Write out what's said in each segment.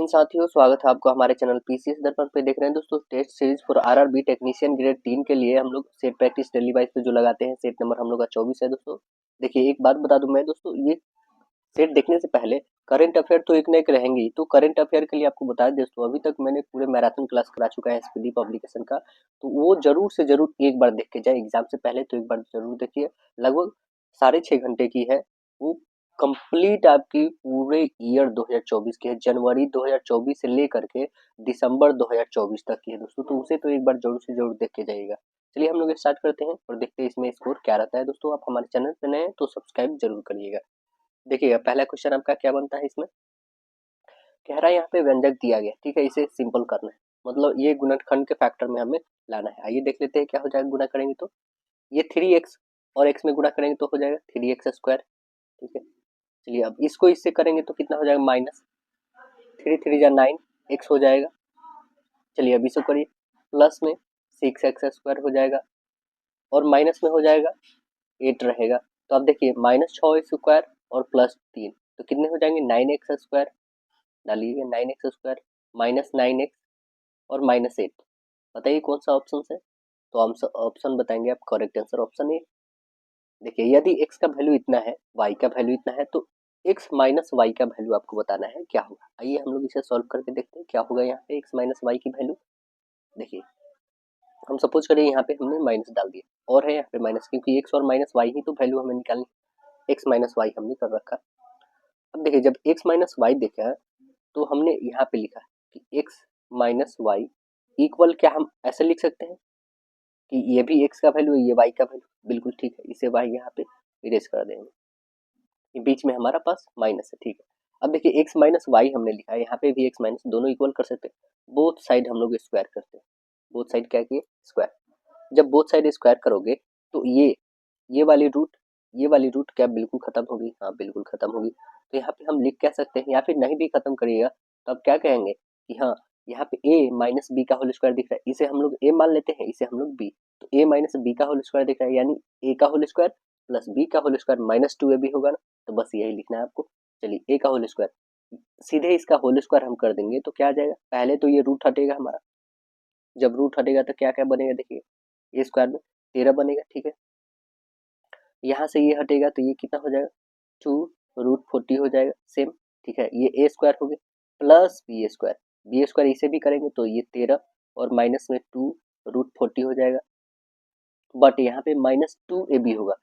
साथियों, स्वागत है आपका हमारे चैनल पीसीएस दर्पण पे। देख रहे हैं दोस्तों test series for RRB technician grade 3 के लिए हम लोग सेट प्रैक्टिस डेली वाइज पे जो लगाते हैं। सेट नंबर हम लोग का 24 है दोस्तों। देखिए, एक बात बता दूं मैं दोस्तों, ये सेट देखने से पहले करंट अफेयर तो एक न एक रहेंगी। तो करंट अफेयर के लिए आपको बता दें दोस्तों, अभी तक मैंने पूरे मैराथन क्लास करा चुका है एसपीडी पब्लिकेशन का, तो वो जरूर से जरूर एक बार देख के जाए एग्जाम से पहले। तो एक बार जरूर देखिए, लगभग 6.5 घंटे की है वो। कंप्लीट आपकी पूरे ईयर 2024 की है, जनवरी 2024 से लेकर के दिसंबर 2024 तक की है दोस्तों। तो उसे तो एक बार जरूर से जरूर देख के जाइएगा। चलिए हम लोग स्टार्ट करते हैं और देखते हैं इसमें स्कोर क्या रहता है दोस्तों। आप हमारे चैनल पे नए हैं तो सब्सक्राइब जरूर करिएगा। देखिएगा, पहला क्वेश्चन आपका क्या बनता है इसमें। कह रहा है यहाँ पे व्यंजक दिया गया, ठीक है, इसे सिंपल करना है, मतलब ये गुणनखंड के फैक्टर में हमें लाना है। आइए देख लेते हैं क्या हो जाएगा गुणा करेंगे तो। ये 3x और x में गुणा करेंगे तो हो जाएगा 3x स्क्वायर, ठीक है। चलिए अब इसको इससे करेंगे तो कितना हो जाएगा, माइनस 3 3 9 x हो जाएगा। चलिए अब इसको करिए, प्लस में 6x स्क्वायर हो जाएगा और माइनस में हो जाएगा 8 रहेगा। तो अब देखिए, -6 स्क्वायर और +3 तो कितने हो जाएंगे, 9x स्क्वायर। डालिएगा 9x स्क्वायर -9x और -8। बताइए कौन सा ऑप्शन है। तो हम ऑप्शन बताएंगे आप, करेक्ट आंसर ऑप्शन ए। देखिए, यदि x का वैल्यू इतना है, y का वैल्यू इतना है, तो x माइनस वाई का वैल्यू आपको बताना है क्या होगा। आइए हम लोग इसे सॉल्व करके देखते हैं क्या होगा यहाँ पे x माइनस वाई की वैल्यू। देखिए, हम सपोज करें यहाँ पे हमने माइनस डाल दिया और है यहाँ पे माइनस, क्योंकि x और माइनस वाई ही तो वैल्यू हमें निकालनी, x माइनस वाई हमने कर रखा। अब देखिए, जब x माइनस वाई देखा तो हमने यहाँ पे लिखा कि x माइनस वाई इक्वल, क्या हम ऐसे लिख सकते हैं कि ये भी x का वैल्यू है, ये y का वैल्यू, बिल्कुल ठीक है। इसे y यहाँ पे इरेज कर देंगे, ये बीच में हमारा पास माइनस है, ठीक है। अब देखिए, x माइनस वाई हमने लिखा है, यहाँ पे भी x माइनस, दोनों इक्वल कर सकते हैं। बोथ साइड हम लोग स्क्वायर करते हैं, बोथ साइड क्या किए, स्क्वायर। जब बोथ साइड स्क्वायर करोगे तो ये वाली रूट, ये वाली रूट क्या बिल्कुल खत्म होगी, हाँ बिल्कुल खत्म होगी। तो यहाँ पे हम लिख क्या सकते हैं, या फिर नहीं भी खत्म करिएगा तो आप क्या कहेंगे कि हाँ, यहाँ पे a माइनस बी का होल स्क्वायर दिख रहा है, इसे हम लोग a मान लेते हैं, इसे हम लोग b। तो a माइनस बी का होल स्क्वायर दिख रहा है, यानी a का होल स्क्वायर प्लस b का होल स्क्वायर -2ab होगा ना। तो बस यही लिखना है आपको। चलिए, a का होल स्क्वायर, सीधे इसका होल स्क्वायर हम कर देंगे तो क्या आ जाएगा, पहले तो ये रूट हटेगा हमारा। जब रूट हटेगा तो क्या क्या बनेगा, देखिए ए स्क्वायर में 13 बनेगा, ठीक है। यहाँ से ये हटेगा तो ये कितना हो जाएगा, 2√40 हो जाएगा सेम, ठीक है। ये ए स्क्वायर हो गया प्लस बी स्क्वायर इसे भी करेंगे तो ये 13 और माइनस में 2√40 हो जाएगा। बट यहाँ पे -2ab होगा,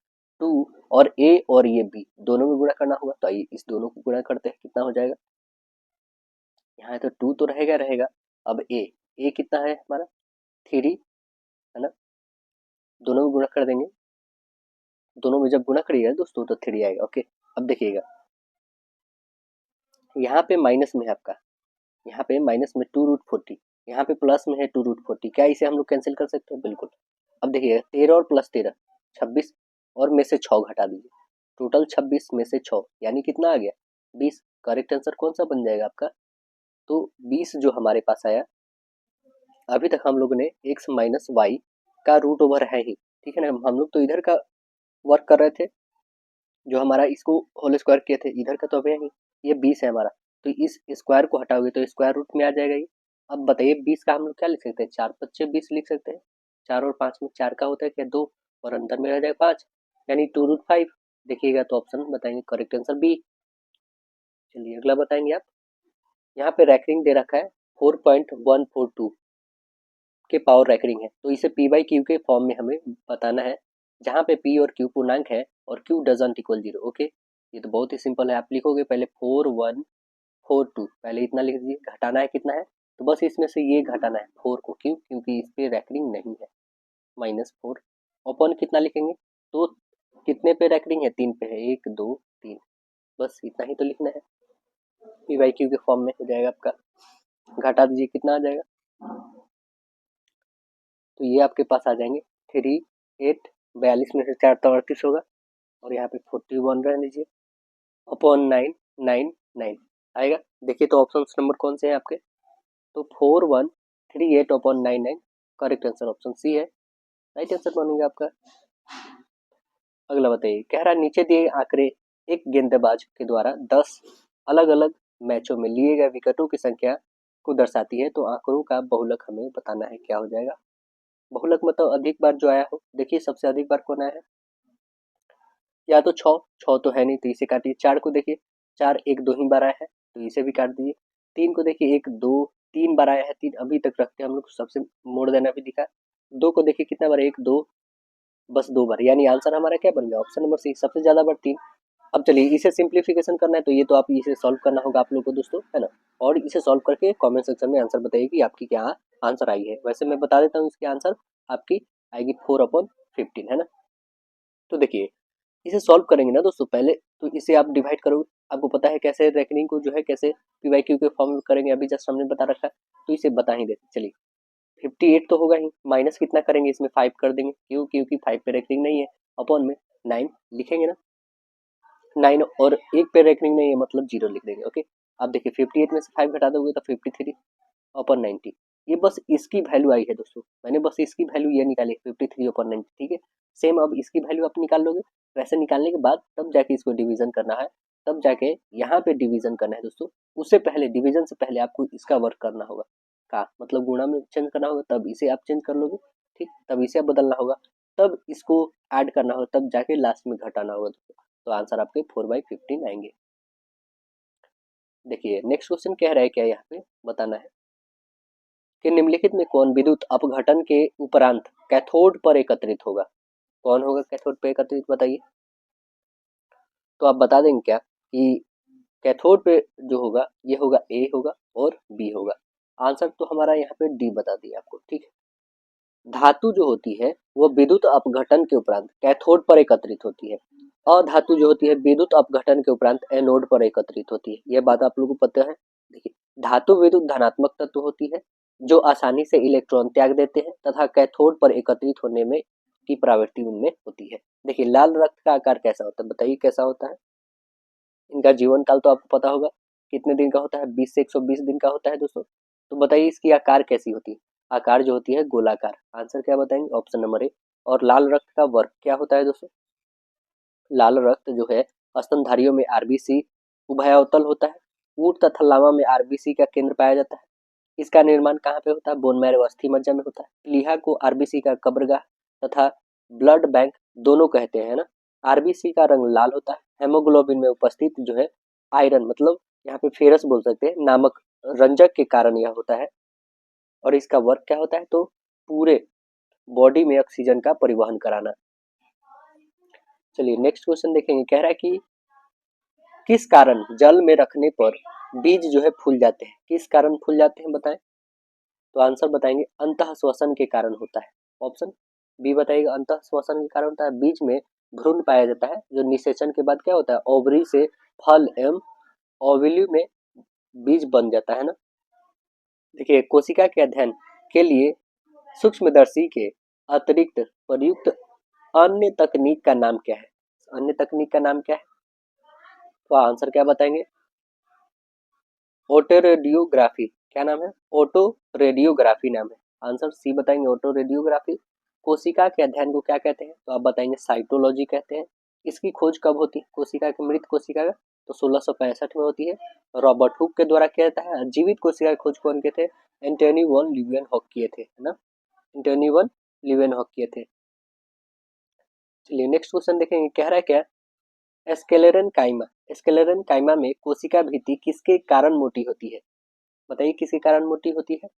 2 और a और ये b दोनों में गुणा करना होगा। तो आइए इस दोनों को गुणा करते हैं, कितना हो जाएगा, यहाँ तो 2 तो रहेगा रहेगा। अब a कितना है हमारा 3 है ना, दोनों में गुणा कर देंगे। दोनों में जब गुणा करिएगा दोस्तों तो 3 आएगा, ओके। अब देखिएगा, यहाँ पे माइनस में है आपका, यहाँ पे माइनस में 2√40, यहाँ पे प्लस में है 2√40, क्या इसे हम लोग कैंसिल कर सकते हैं, बिल्कुल। अब देखिए, 13 और प्लस 13 26 और में से 6 घटा दीजिए, टोटल 26 में से 6 यानी कितना आ गया, 20। करेक्ट आंसर कौन सा बन जाएगा आपका, तो 20 जो हमारे पास आया। अभी तक हम लोगों ने x माइनस वाई का रूट ओवर है ही, ठीक है ना, हम लोग तो इधर का वर्क कर रहे थे, जो हमारा इसको होल स्क्वायर किए थे, इधर का तो अभी नहीं, ये 20 है हमारा। तो इस स्क्वायर को हटाओगे तो स्क्वायर रूट में आ जाएगा ये। अब बताइए 20 का हम लोग क्या लिख सकते हैं, 4×5=20 लिख सकते हैं। 4 और 5 में 4 का होता है क्या, 2, और अंदर में रह जाएगा 5, यानी 2√5। देखिएगा तो ऑप्शन बताएंगे करेक्ट आंसर बी। चलिए अगला बताएंगे आप। यहाँ पे रैंकिंग दे रखा है 4.142 के पावर रैंकिंग है, तो इसे पी बाई क्यू के फॉर्म में हमें बताना है, जहाँ पे पी और क्यू पूर्णांक है और क्यू डजंट इक्वल 0, ओके। ये तो बहुत ही सिंपल है, आप लिखोगे पहले 4142, पहले इतना लिख दीजिए, घटाना है कितना है, तो बस इसमें से ये घटाना है 4 को, क्यों, क्योंकि इस पे रैंकिंग नहीं है, -4 अपन कितना लिखेंगे, तो कितने पे रैंकिंग है, 3 पे है, 1 2 3, बस इतना ही तो लिखना है। पी बाई क्यू के फॉर्म में हो जाएगा आपका, घटा दीजिए कितना आ जाएगा, तो ये आपके पास आ जाएंगे 3 8, 42 में से 4 तो 38 होगा, और यहाँ पे 41 रह लीजिए अपॉन 999 आएगा। देखिए तो ऑप्शन नंबर कौन से हैं आपके, तो 4138 upon 99, correct answer option C है, राइट आंसर बनेगा आपका। अगला बताइए, कह रहा है नीचे दिए आंकड़े एक गेंदबाज के द्वारा 10 अलग अलग मैचों में लिए गए विकेटों की संख्या को दर्शाती है। तो आंकड़ों का बहुलक हमें बताना है, क्या हो जाएगा? बहुलक मतलब अधिक बार जो आया हो। देखिए सबसे अधिक बार कौन आया है? या तो 6, 6 तो है नहीं तो इसे काटिए। 4 को देखिए, 4 1 2 ही बार आया है तो इसे भी काट दीजिए। 3 को देखिए 1 2 3 बार आया है, 3 अभी तक रखते हैं हम लोग, सबसे मोड़ देना भी दिखा। 2 को देखिए कितना बार, 1 2 बस 2 बार, यानी आंसर हमारा क्या बन गया? ऑप्शन नंबर सी, सबसे ज्यादा बार 3। अब चलिए इसे सिंप्लीफिकेशन करना है तो ये तो आप इसे सॉल्व करना होगा आप लोग को दोस्तों, है ना। और इसे सॉल्व करके कमेंट सेक्शन में आंसर बताइए कि आपकी क्या आंसर आई है। वैसे मैं बता देता हूँ इसकी आंसर आपकी आएगी 4/15, है ना। तो देखिए इसे सॉल्व करेंगे ना दोस्तों, पहले तो इसे आप डिवाइड करोगे। आपको पता है कैसे रेकनिंग को जो है कैसे पीवाईक्यू के फॉर्म में करेंगे, अभी जस्ट हमने बता रखा है तो इसे बता ही देते। चलिए 58 तो होगा ही, माइनस कितना करेंगे इसमें 5 कर देंगे, क्योंकि 5 पे रेकनिंग नहीं है। अपॉन में 9 लिखेंगे ना, 9 और एक पे रेकनिंग नहीं है मतलब 0 लिख देंगे। ओके, अब देखिए 58 में से 5 घटा दोगे तो 53 अपॉन 90। ये बस इसकी वैल्यू आई है दोस्तों, मैंने बस इसकी वैल्यू ये निकाली 53 अपॉन 90, ठीक है। सेम अब इसकी वैल्यू आप निकाल लोगे, वैसे निकालने के बाद तब जाके इसको डिवीजन करना है, तब जाके यहाँ पे डिवीजन करना है दोस्तों। उससे पहले डिवीजन से पहले आपको इसका वर्क करना होगा, का मतलब गुणा में चेंज करना होगा, तब इसे आप चेंज कर लोगे, ठीक। तब इसे आप बदलना होगा, तब इसको ऐड करना होगा, तब जाके लास्ट में घटाना होगा दोस्तों। तो आंसर आपके 4/15 आएंगे। देखिए नेक्स्ट क्वेश्चन कह रहा है क्या, यहाँ पे बताना है कि निम्नलिखित में कौन विद्युत अपघटन के उपरांत कैथोड पर एकत्रित होगा? कौन होगा कैथोड पर एकत्रित, बताइए। तो आप बता देंगे क्या कि कैथोड पे जो होगा ये होगा ए होगा और बी होगा। आंसर तो हमारा यहाँ पे डी बता दिया आपको, ठीक है। धातु जो होती है वो विद्युत अपघटन के उपरांत कैथोड पर एकत्रित होती है, अधातु जो होती है विद्युत अपघटन के उपरांत एनोड पर एकत्रित होती है। यह बात आप लोगों को पता है। देखिए धातु विद्युत धनात्मक तत्व होती है जो आसानी से इलेक्ट्रॉन त्याग देते हैं तथा कैथोड पर एकत्रित होने में की प्रवृत्ति उनमें होती है। देखिए लाल रक्त का आकार कैसा होता है, बताइए कैसा होता है। इनका जीवन काल तो आपको पता होगा कितने दिन का होता है, 20 से 120 दिन का होता है दोस्तों। तो बताइए इसकी आकार कैसी होती है? आकार जो होती है गोलाकार। आंसर क्या बताएंगे? Option number A. और लाल रक्त का वर्क क्या होता है दोस्तों? लाल रक्त जो है स्तनधारियों में आरबीसी उभयतल होता है, ऊंट तथा लामा में आरबीसी का केंद्र पाया जाता है। इसका निर्माण कहाँ पे होता है? बोन मैरो अस्थि मज्जा में होता है। प्लीहा को आरबीसी का कब्रगाह तथा ब्लड बैंक दोनों कहते हैं ना। आरबीसी का रंग लाल होता है। हेमोग्लोबिन में उपस्थित जो है आयरन मतलब यहाँ पे फेरस बोल सकते हैं नामक रंजक के कारण यह होता है। और इसका वर्क क्या होता है? तो पूरे बॉडी में ऑक्सीजन का परिवहन कराना। चलिए नेक्स्ट क्वेश्चन देखेंगे, कह रहा है कि किस कारण जल में रखने पर बीज जो है फूल जाते हैं? किस कारण फूल जाते हैं बताएं। तो आंसर बताएंगे अंतः श्वसन के कारण होता है। ऑप्शन बी बताइएगा, अंतः श्वसन के कारण होता है। बीज में भ्रूण पाया जाता है जो निषेचन के बाद क्या होता है, ओवरी से फल एवं ओवल्यू में बीज बन जाता है ना। देखिए कोशिका के अध्ययन के लिए सूक्ष्मदर्शी के अतिरिक्त प्रयुक्त अन्य तकनीक का नाम क्या है? अन्य तकनीक का नाम क्या है? तो आंसर क्या बताएंगे? Auto radiography. क्या नाम है? ऑटो रेडियोग्राफी नाम है। आंसर सी बताएंगे, ऑटो रेडियोग्राफी। कोशिका के अध्ययन को क्या कहते हैं? तो आप बताएंगे साइटोलॉजी कहते हैं। इसकी खोज कब होती है कोशिका की, मृत कोशिका का? तो 1665 में होती है, रॉबर्ट हुक के द्वारा किया जाता है। जीवित कोशिका की खोज कौन के थे? एंटोनी वॉन ल्यूवेनहॉक किए थे, है ना। एंटोनी वॉन ल्यूवेनहॉक किए थे। चलिए नेक्स्ट क्वेश्चन देखेंगे, कह रहा है क्या, स्क्लेरन काइमा, स्क्लेरन काइमा में कोशिका भित्ति किसके कारण मोटी होती है? बताइए किसके कारण मोटी होती है?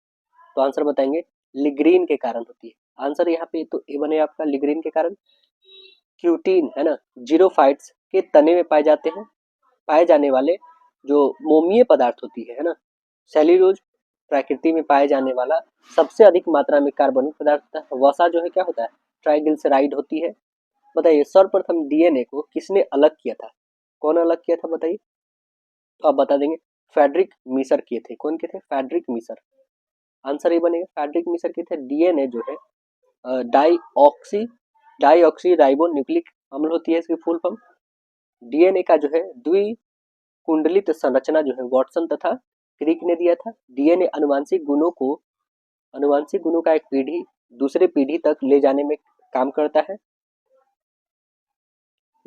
तो आंसर बताएंगे लिग्रीन के कारण होती है। आंसर यहाँ पे तो ए बने आपका, लिग्रीन के कारण। क्यूटीन है ना, जीरोफाइट्स के तने में पाए जाते हैं, पाए जाने वाले जो मोमीय पदार्थ होती है ना। सेल्यूलोज प्रकृति में पाए जाने वाला सबसे अधिक मात्रा में कार्बनिक पदार्थ होता है। वसा जो है क्या होता है, ट्राइग्लिसराइड होती है। बताइए सर्वप्रथम डीएनए को किसने अलग किया था? कौन अलग किया था बताइए। तो आप बता देंगे फेडरिक मीसर किए थे। कौन के थे? Frederick Meeser. आंसर ये बनेगा फेडरिक मीसर के थे। डीएनए जो है डाईऑक्सी राइबो न्यूक्लिक अम्ल होती है इसकी फुल फॉर्म। डीएनए का जो है द्विकुंडलित संरचना जो है वाटसन तथा क्रिक ने दिया था। डीएनए अनुवांशिक गुणों का एक पीढ़ी दूसरे पीढ़ी तक ले जाने में काम करता है।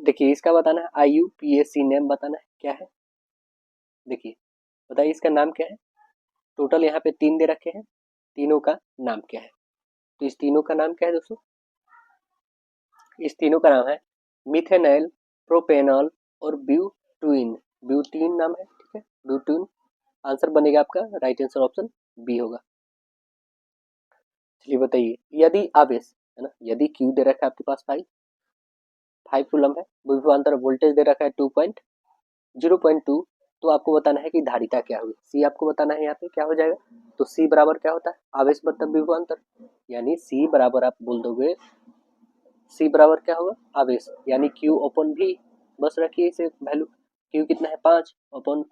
देखिए इसका बताना है, IUPAC नेम बताना है क्या है। देखिए बताइए इसका नाम क्या है। टोटल यहाँ पे 3 दे रखे हैं, तीनों का नाम क्या है। तो इस तीनों का नाम क्या है दोस्तों, इस तीनों का नाम है मिथेनॉल, प्रोपेनॉल और ब्यूटीन। ब्यूटीन नाम है, ठीक है, ब्यूटीन। आंसर बनेगा आपका राइट आंसर ऑप्शन बी होगा। चलिए बताइए, यदि आवेश है ना, यदि क्यू दे रखा है आपके पास 5 कूलम है, विभवांतर वोल्टेज दे रखा है 0.2, तो आपको बताना है कि धारिता क्या होगी। सी आपको बताना है यहाँ पे क्या हो जाएगा। तो सी बराबर क्या होता है, आवेश मतलब विभवांतर, यानी सी बराबर आप बोल दोगे, सी बराबर क्या होगा, आवेश, यानी क्यू ओपन भी, बस रखिए इसे वैल्यू। क्यू कितना है 5 ओपन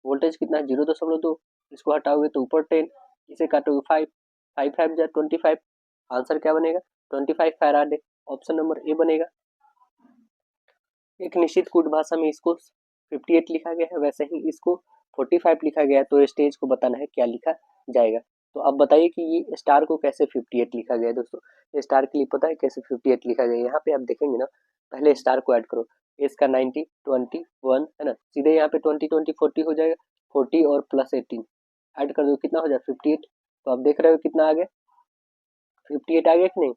वोल्टेज कितना है 0.2, इसको हटाओगे तो ऊपर 10, इसे काटोगे 5, 5 5 जा 25। आंसर क्या बनेगा 25 फैराड। ऑप्शन नंबर ए बनेगा। एक निश्चित कूट भाषा में इसको 58 लिखा गया है, वैसे ही इसको 45 लिखा गया है, तो स्टेज को बताना है क्या लिखा जाएगा। तो अब बताइए कि ये स्टार को कैसे 58 लिखा गया है दोस्तों। स्टार के लिए पता है कैसे 58 लिखा गया है, यहाँ पे आप देखेंगे ना, पहले स्टार को ऐड करो, इसका 90 21 है ना, सीधे यहाँ पे 20 20 40 हो जाएगा, 40 और प्लस 18 ऐड कर दो, कितना हो जाए 58। तो आप देख रहे हो कितना आ गया, 58 आ गया कि नहीं।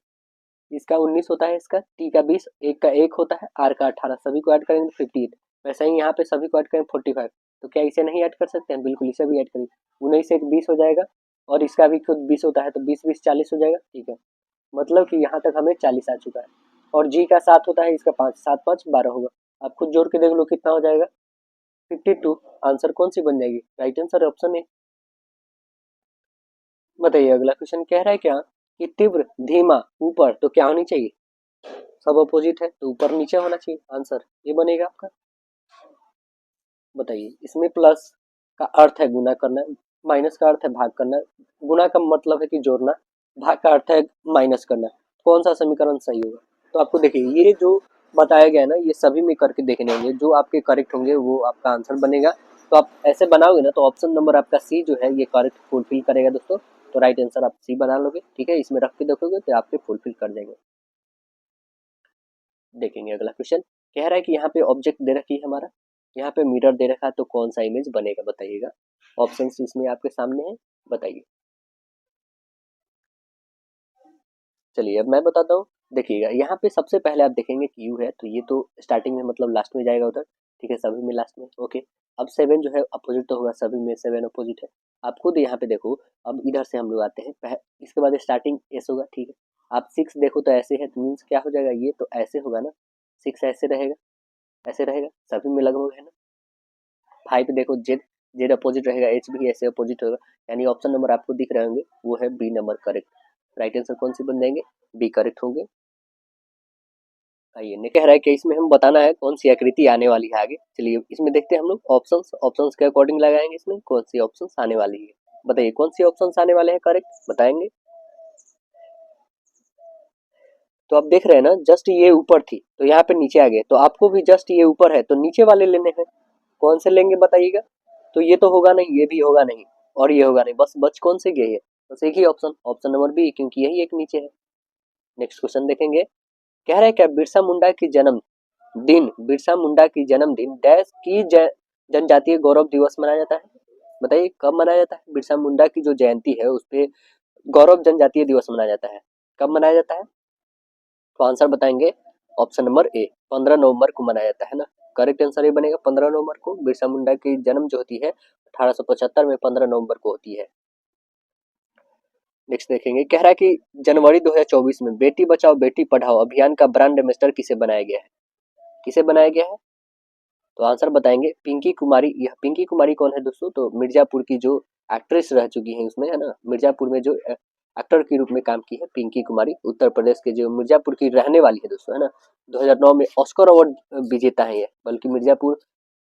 इसका 19 होता है, इसका टी का 20, एक का 1 होता है, आर का 18, सभी को ऐड करेंगे तो 58। वैसे ही यहाँ पे सभी को ऐड करेंगे 45, तो क्या इसे नहीं ऐड कर सकते हैं, बिल्कुल इसे भी ऐड करेंगे। 19 से 20 हो जाएगा, और इसका भी खुद 20 होता है, तो 20 20 40 हो जाएगा, ठीक है। मतलब कि यहाँ तक हमें 40 आ चुका है। और जी का 7 होता है, इसका 5, 7 5 12 होगा। आप खुद जोड़ के देख लो कितना हो जाएगा 52। आंसर कौन सी बन जाएगी, राइट आंसर ऑप्शन ए। बताइए अगला क्वेश्चन कह रहा है क्या कि तीव्र धीमा ऊपर तो क्या होनी चाहिए, सब अपोजिट है तो ऊपर नीचे होना चाहिए, आंसर ये बनेगा आपका। बताइए इसमें प्लस का अर्थ है गुना करना, माइनस का अर्थ है भाग करना, गुना का मतलब है कि जोड़ना, भाग का अर्थ है माइनस करना, कौन सा समीकरण सही होगा। तो आपको देखिए ये जो बताया गया है ना, ये सभी में करके देखने होंगे, जो आपके करेक्ट होंगे वो आपका आंसर बनेगा। तो आप ऐसे बनाओगे ना, तो ऑप्शन नंबर आपका सी जो है ये करेक्ट फुलफिल करेगा दोस्तों। तो राइट आंसर आप सी बना लोगे, ठीक है, इसमें रख के देखोगे तो आपके फुलफिल कर देंगे। देखेंगे अगला क्वेश्चन कह रहा है कि यहाँ पे ऑब्जेक्ट दे रखी है हमारा, यहाँ पे मिरर दे रखा है, तो कौन सा इमेज बनेगा बताइएगा। ऑप्शंस इसमें आपके सामने है, बताइए। चलिए अब मैं बताता हूँ। देखिएगा यहाँ पे सबसे पहले आप देखेंगे कि यू है, तो ये तो स्टार्टिंग में मतलब लास्ट में जाएगा उधर, ठीक है, सभी में लास्ट में, ओके। अब 7 जो है अपोजिट तो होगा, सभी में 7 अपोजिट है। आप खुद यहाँ पे देखो, अब इधर से हम लोग आते हैं, इसके बाद स्टार्टिंग एस होगा, ठीक है। आप 6 देखो तो ऐसे है, तो मीन्स क्या हो जाएगा, ये तो ऐसे होगा ना, 6 ऐसे रहेगा, ऐसे रहेगा, सभी में लगभग है ना। 5 देखो जेड, जेड अपोजिट रहेगा, एच भी ऐसे अपोजिट होगा, यानी ऑप्शन नंबर आपको दिख रहे होंगे वो है B number correct. Right answer कौन सी बन जाएंगे, बी करेक्ट होंगे। आइए ने कह रहा है कि इसमें हम बताना है कौन सी आकृति आने वाली है आगे। चलिए इसमें देखते हैं हम लोग ऑप्शंस, ऑप्शंस के अकॉर्डिंग लगाएंगे इसमें कौन सी ऑप्शंस आने वाली है। बताइए कौन सी ऑप्शंस आने वाले हैं करेक्ट, बताएंगे। तो आप देख रहे हैं ना, जस्ट ये ऊपर थी तो यहाँ पे नीचे आ गए, तो आपको भी जस्ट ये ऊपर है तो नीचे वाले लेने हैं, कौन से लेंगे बताइएगा। तो ये तो होगा नहीं, ये भी होगा नहीं, और ये होगा नहीं, बस बच कौन से गए है, बस एक ही ऑप्शन, ऑप्शन नंबर बी, क्योंकि यही एक नीचे है। नेक्स्ट क्वेश्चन देखेंगे, कह रहा है क्या बिरसा मुंडा की जन्म दिन, बिरसा मुंडा की जन्मदिन डैश की जनजातीय गौरव दिवस मनाया जाता है। बताइए कब मनाया जाता है, बिरसा मुंडा की जो जयंती है उस पे गौरव जनजातीय दिवस मनाया जाता है, कब मनाया जाता है। तो आंसर बताएंगे ऑप्शन नंबर ए, 15 नवंबर को मनाया जाता है ना। करेक्ट आंसर ये बनेगा 15 नवंबर को, बिरसा मुंडा की जन्म जो होती है 1875 में 15 नवंबर को होती है। नेक्स्ट देखेंगे, कह रहा है कि जनवरी 2024 में बेटी बचाओ बेटी पढ़ाओ अभियान का ब्रांड एम्बेसडर किसे बनाया गया है, किसे बनाया गया है। तो आंसर बताएंगे पिंकी कुमारी। यह पिंकी कुमारी कौन है दोस्तों, तो मिर्जापुर की जो एक्ट्रेस रह चुकी है उसमें, है ना, मिर्जापुर में जो एक्टर के रूप में काम की है पिंकी कुमारी, उत्तर प्रदेश के जो मिर्जापुर की रहने वाली है दोस्तों, है ना। 2009 में ऑस्कर अवार्ड विजेता है ये, बल्कि मिर्जापुर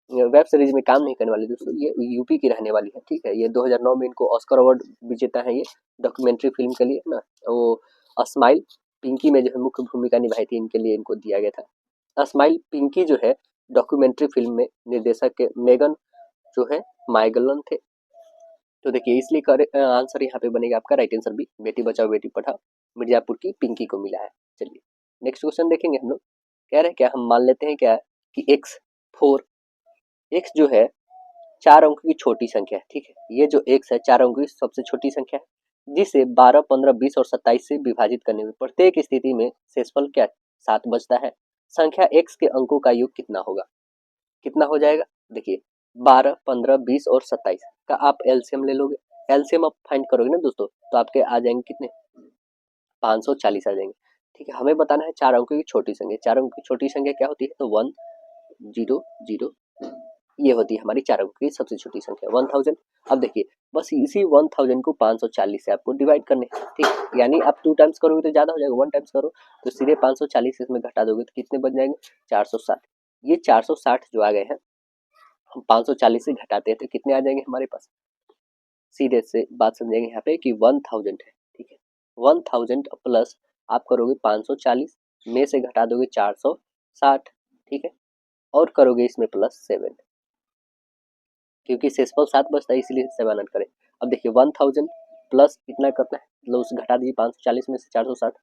वेब सीरीज में काम नहीं करने वाली दोस्तों, ये यूपी की रहने वाली है, ठीक है। ये 2009 में इनको ऑस्कर अवार्ड विजेता है ये, डॉक्यूमेंट्री फिल्म के लिए, है ना। वो स्माइल पिंकी में जो है मुख्य भूमिका निभाई थी, इनके लिए इनको दिया गया था। स्माइल पिंकी जो है डॉक्यूमेंट्री फिल्म में निर्देशक के मेगन जो है माइगलन थे। तो देखिए इसलिए आंसर यहाँ पे बनेगा आपका राइट आंसर भी, बेटी बचाओ बेटी पढ़ाओ मिर्जापुर की पिंकी को मिला है। चलिए नेक्स्ट क्वेश्चन देखेंगे हम लोग, कह रहे हैं क्या हम मान लेते हैं क्या कि x4, x जो है 4 अंक की छोटी संख्या है, ठीक है। ये जो x है 4 अंक की सबसे छोटी संख्या है, जिसे 12, 15, 20 और 27 से विभाजित करने में प्रत्येक स्थिति में शेषफल क्या 7 बचता है। संख्या x के अंकों का योग कितना होगा? कितना हो जाएगा? देखिए 12, 15, 20 और 27 का आप एलसीएम ले लोगे। एलसीएम आप फाइंड करोगे ना दोस्तों, तो आपके आ जाएंगे कितने? 540 आ जाएंगे, ठीक है। हमें बताना है 4 अंकों की छोटी संख्या। 4 अंकों की छोटी संख्या क्या होती है? तो 1, 0, 0, ये होती है हमारी 4 अंकों की सबसे छोटी संख्या 1000। अब देखिए बस इसी 1000 को 540 से आपको डिवाइड करने हैं, ठीक। यानी आप 2 टाइम्स करोगे तो ज्यादा हो जाएगा, 1 टाइम्स करो तो सीधे 540 इसमें घटा दोगे तो कितने बन जाएंगे? 460। ये 460 जो आ गए हैं, हम 540 से घटाते हैं तो कितने आ जाएंगे हमारे पास? सीधे से बात समझेंगे यहाँ पे कि 1000 है, ठीक है। 1000 प्लस आप करोगे 540 में से घटा दोगे 460, ठीक है। और करोगे इसमें प्लस 7, क्योंकि शेषफल 7 बचता है इसलिए 7 ऐड करें। अब देखिए 1000 प्लस कितना करना है, मतलब उसे घटा दीजिए 540 में से 460,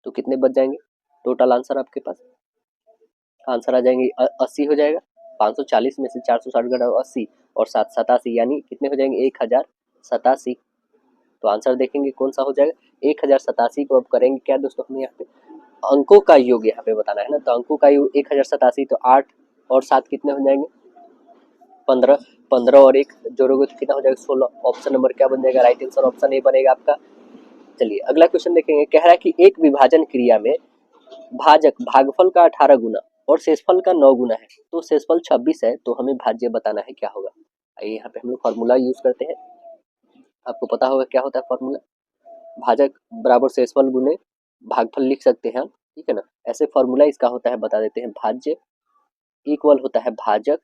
तो कितने बच जाएंगे? टोटल आंसर आपके पास आंसर आ जाएंगे 80 हो जाएगा। 540 में से 460 घटाओ 80 और 7 87, यानी कितने हो जाएंगे? 1087। तो आंसर देखेंगे कौन सा हो जाएगा? 1087 को अब करेंगे क्या दोस्तों? हमें यहाँ पे अंकों का योग यहाँ पे बताना है ना, तो अंकों का योग 1087, तो 8 और 7 कितने हो जाएंगे? 15। 15 और 1 जोड़ोगे तो कितना हो जाएगा? 16। ऑप्शन नंबर क्या बन जाएगा? राइट आंसर ऑप्शन ए बनेगा आपका। चलिए अगला क्वेश्चन देखेंगे। कह रहा है कि एक विभाजन क्रिया में भाजक भागफल का 18 गुना और शेषफल का 9 गुना है, तो शेषफल 26 है, तो हमें भाज्य बताना है, क्या होगा? आइए यहाँ पे हम लोग फॉर्मूला यूज करते हैं। आपको पता होगा क्या होता है फॉर्मूला? भाजक बराबर शेषफल गुने भागफल लिख सकते हैं, ठीक है ना। ऐसे फॉर्मूला इसका होता है, बता देते हैं। भाज्य इक्वल होता है भाजक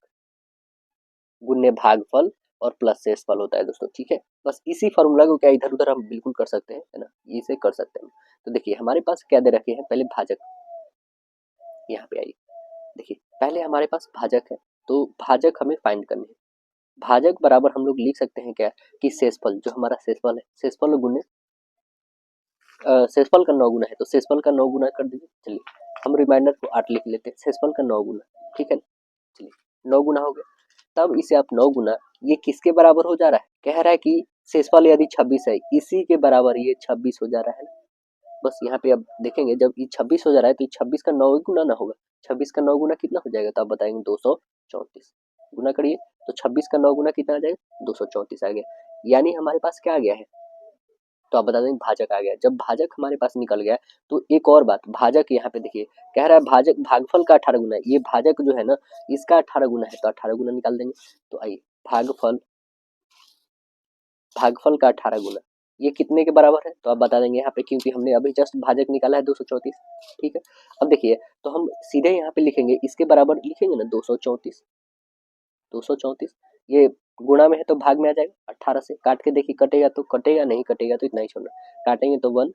गुने भागफल और प्लस शेषफल होता है दोस्तों, ठीक है। बस इसी फॉर्मूला को क्या इधर उधर हम बिल्कुल कर सकते हैं, है ना, इसे कर सकते हैं। तो देखिए हमारे पास क्या दे रखे हैं, पहले भाजक, यहाँ पे आइए। देखिए पहले हमारे पास भाजक है, तो भाजक हमें फाइंड करनी है। भाजक बराबर हम लोग लिख सकते हैं क्या कि शेषफल, जो हमारा शेषफल है, शेषफल गुने शेषफल का 9 गुना है, तो शेषफल का 9 गुना कर दीजिए। चलिए हम रिमाइंडर को 8 लिख लेते हैं, शेषफल का 9 गुना, ठीक है। चलिए 9 गुना हो गया, तब इसे आप 9 गुना, ये किसके बराबर हो जा रहा है? कह रहा है कि शेषफल यदि 26 है, इसी के बराबर ये 26 हो जा रहा है। बस यहाँ पे अब देखेंगे, जब ये 26 हो जा रहा है तो ये 26 का 9 गुना ना होगा। 26 का 9 गुना कितना हो जाएगा? तो आप बताएंगे 234। गुना करिए तो 26 का 9 गुना कितना आ जाएगा? 234 आ गया। यानी हमारे पास क्या आ गया है? तो आप बता देंगे भाजक आ गया। जब भाजक हमारे पास निकल गया, तो एक और बात, भाजक यहाँ पे देखिए कह रहा है भाजक भागफल का 18 गुना है, ये भाजक जो है ना इसका 18 गुना है, तो 18 गुना निकाल देंगे। तो आइए भागफल, भागफल का 18 गुना ये कितने के बराबर है? तो आप बता देंगे यहाँ पे, क्योंकि हमने अभी जस्ट भाजक निकाला है 234, ठीक है। अब देखिए तो हम सीधे यहाँ पे लिखेंगे, इसके बराबर लिखेंगे ना 234। 234 ये गुणा में है तो भाग में आ जाएगा। 18 से काट के देखिए, कटेगा तो कटेगा, नहीं कटेगा तो इतना ही छोड़ना। काटेंगे तो 1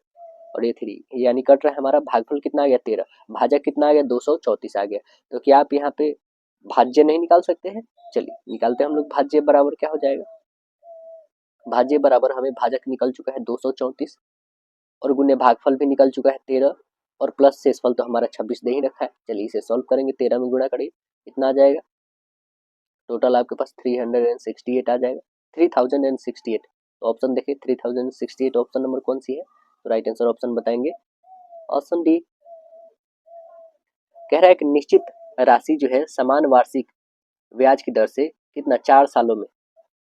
और ये 3, यानी कट रहा है हमारा। भागफल कितना आ गया? 13। भाजक कितना आ गया? 234 आ गया। तो क्या आप यहाँ पे भाज्य नहीं निकाल सकते हैं? चलिए निकालते हैं हम लोग। भाज्य बराबर क्या हो जाएगा? भाज्य बराबर हमें भाजक निकल चुका है 234 और गुने भागफल भी निकल चुका है 13 और प्लस शेषफल तो हमारा 26 दे ही रखा है। चलिए इसे सॉल्व करेंगे, 13 में गुणा करिए, इतना आ जाएगा। टोटल आपके पास 368 आ जाएगा, 3068। तो ऑप्शन देखिए 3068 ऑप्शन नंबर कौन सी है? तो राइट आंसर ऑप्शन बताएंगे ऑप्शन डी। कह रहा है कि निश्चित राशि जो है समान वार्षिक ब्याज की दर से कितना 4 सालों में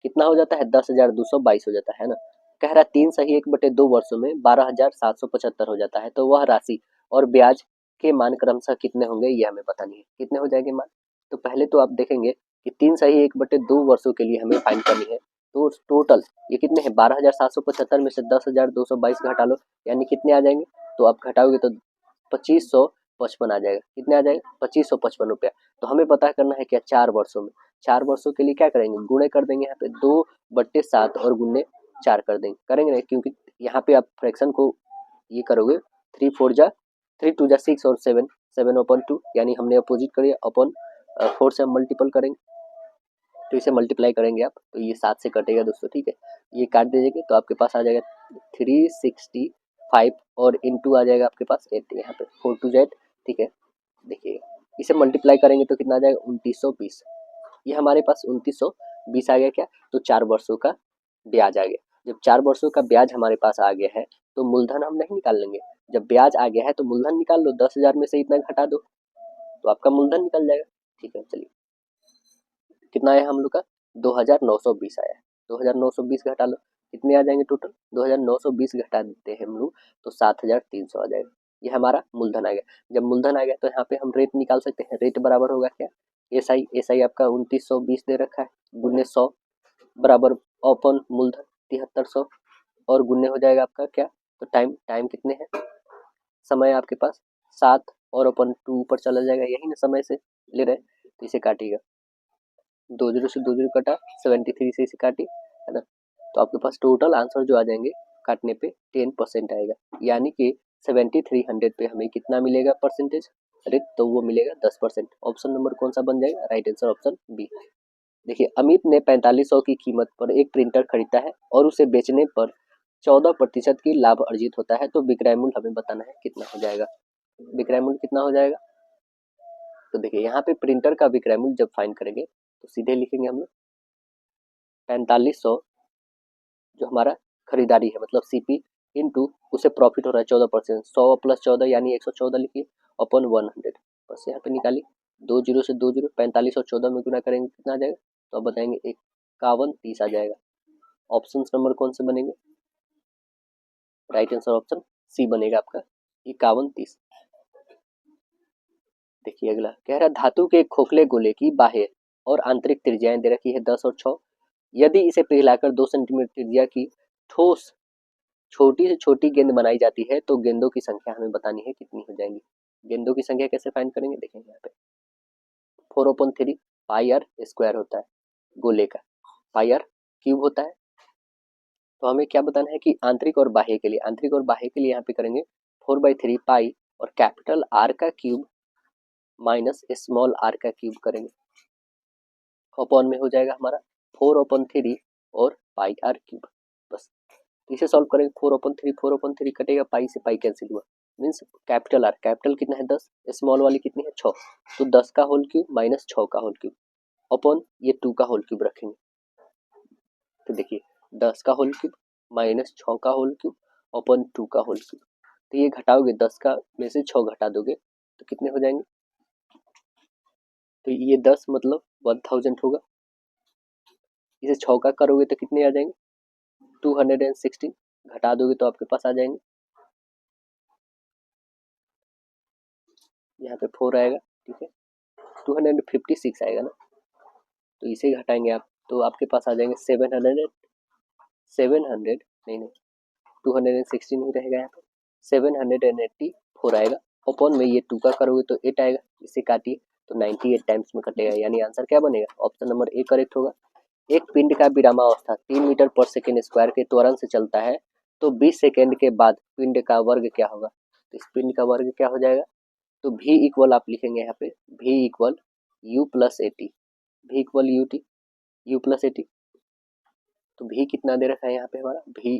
कितना हो जाता है? 10,222 हो जाता है ना। कह रहा है 3 सही 1/2 वर्षों में 12,775 हो जाता है, तो वह राशि और ब्याज के मान क्रमशः कितने होंगे, ये हमें पता नहीं है। कितने हो जाएंगे मान? तो पहले तो आप देखेंगे कि 3 सही 1/2 वर्षों के लिए हमें फाइंड करनी है, तो टोटल ये कितने हैं? 12,775 में से 10,222 घटा लो, यानी कितने आ जाएंगे? तो आप घटाओगे तो 2555 आ जाएगा। कितने आ जाएगा? 2555 रुपया। तो हमें पता करना है क्या? 4 वर्षों में। 4 वर्षों के लिए क्या करेंगे? गुणे कर देंगे यहाँ पे 2/7 और गुणे 4 कर देंगे, करेंगे ना, क्योंकि यहाँ पे आप फ्रैक्शन को ये करोगे 3 4 जा 3 2 जा 6 और 7 7/2, यानी हमने अपोजिट करिए अपन 4 से हम मल्टीपल करेंगे, तो इसे मल्टीप्लाई करेंगे आप, तो ये 7 से कटेगा दोस्तों, ठीक है। ये काट दीजिएगा तो आपके पास आ जाएगा 365 और इंटू आ जाएगा आपके पास 8, यहाँ पे 4 2 8, ठीक है। देखिए इसे मल्टीप्लाई करेंगे तो कितना आ जाएगा? 2920। ये हमारे पास 2920 20 आ गया क्या, तो 4 वर्षों का ब्याज आ गया। जब 4 वर्षों का ब्याज हमारे पास आ गया है तो मूलधन हम नहीं निकाल लेंगे। जब ब्याज आ गया है तो मूलधन निकाल लो, 10,000 में से इतना घटा दो तो आपका मूलधन निकल जाएगा। ठीक है, चलिए कितना आया हम लोग का, 2,920 आया। 2,920 घटा लो, कितने आ जाएंगे टोटल, 2,920 घटा देते हैं हम लोग तो 7,300 आ जाएगा। ये हमारा मूलधन आ गया। जब मूलधन आ गया तो यहाँ पे हम रेट निकाल सकते हैं। रेट बराबर होगा क्या, एसआई आपका 2920 दे रखा है, गुने 100 बराबर ओपन मूलधन 7300 और गुने हो जाएगा आपका क्या, तो टाइम कितने हैं, समय आपके पास 7 और अपन 2 ऊपर चला जाएगा, यही ना समय से ले रहे, तो इसे काटिएगा, 2 जीरो से 2 जीरो कटा, 73 से इसे काटी, है ना। तो आपके पास टोटल आंसर जो आ जाएंगे काटने पे 10% आएगा, यानी कि 7300 पे हमें कितना मिलेगा परसेंटेज रेट, तो वो मिलेगा 10%। ऑप्शन नंबर कौन सा बन जाएगा, राइट आंसर ऑप्शन बी। देखिए अमित ने 4500 की कीमत पर एक प्रिंटर खरीदा है और उसे बेचने पर 14% की लाभ अर्जित होता है, तो विक्रय मूल्य हमें बताना है कितना हो जाएगा। विक्रय मूल्य कितना हो जाएगा, तो देखिए यहाँ पे प्रिंटर का विक्रय मूल्य जब फाइंड करेंगे तो सीधे लिखेंगे हम लोग 4500 जो हमारा खरीदारी है मतलब सीपी इंटू उसे प्रॉफिट हो रहा है 14%, 100 प्लस 14 यानी 114 लिखिए अपन 100, बस यहाँ पे निकालिए, 2 जीरो से 2 जीरो, 45 और 14 में गुना करेंगे कितना आ जाएगा, तो अब बताएंगे 5130 आ जाएगा। ऑप्शन नंबर कौन से बनेंगे, राइट आंसर ऑप्शन सी बनेगा आपका 5130। देखिए अगला कह रहा है धातु के खोखले गोले की बाह्य और आंतरिक त्रिज्याएं दे रखी है 10 और 6, यदि इसे पिघलाकर 2 सेंटीमीटर त्रिज्या की ठोस छोटी से छोटी गेंद बनाई जाती है तो गेंदों की संख्या हमें बतानी है कितनी हो जाएंगी। गेंदों की संख्या कैसे फाइंड करेंगे, देखेंगे यहाँ पे 4/3 पाई आर स्क्वायर होता है गोले का, पाई आर क्यूब होता है। तो हमें क्या बताना है कि आंतरिक और बाह्य के लिए, आंतरिक और बाह्य के लिए यहाँ पे करेंगे 4/3 पाई और कैपिटल आर का क्यूब माइनस स्मॉल आर का क्यूब करेंगे, अपॉन में हो जाएगा हमारा 4/3 और पाई आर क्यूब। बस इसे सॉल्व करेंगे, 4/3 कटेगा, पाई से पाई कैंसिल हुआ, मीन्स कैपिटल आर, कैपिटल कितना है 10, स्मॉल वाली कितनी है 6, तो 10 का होल क्यूब माइनस 6 का होल क्यूब अपॉन ये 2 का होल क्यूब रखेंगे। तो देखिए 10 का होल क्यूब माइनस 6 का होल क्यूब अपॉन 2 का होल क्यूब, तो ये घटाओगे 10 का में से 6 घटा दोगे तो कितने हो जाएंगे, तो ये 10 मतलब 1000 होगा, इसे 6 का करोगे तो कितने आ जाएंगे 216, घटा दोगे तो आपके पास आ जाएंगे, यहाँ पे 4 आएगा, ठीक है 256 आएगा ना, तो इसे घटाएंगे आप तो आपके पास आ जाएंगे 700 नहीं 216 ही रहेगा यहाँ पे, 784 आएगा, अपॉन में ये 2 का करोगे तो 8 आएगा, इसे काटिए तो 98 टाइम्स में कटेगा, यानी आंसर क्या बनेगा, ऑप्शन नंबर ए करेक्ट होगा। एक पिंड का विरामावस्था 3 मीटर पर सेकेंड स्क्वायर के त्वरण से चलता है तो 20 सेकेंड के बाद पिंड का वर्ग क्या होगा, तो इस पिंड का वर्ग क्या हो जाएगा, तो v इक्वल आप लिखेंगे यहाँ पे v equal u plus A T, v equal u plus A T, तो v कितना दे रखा है यहाँ पे हमारा v,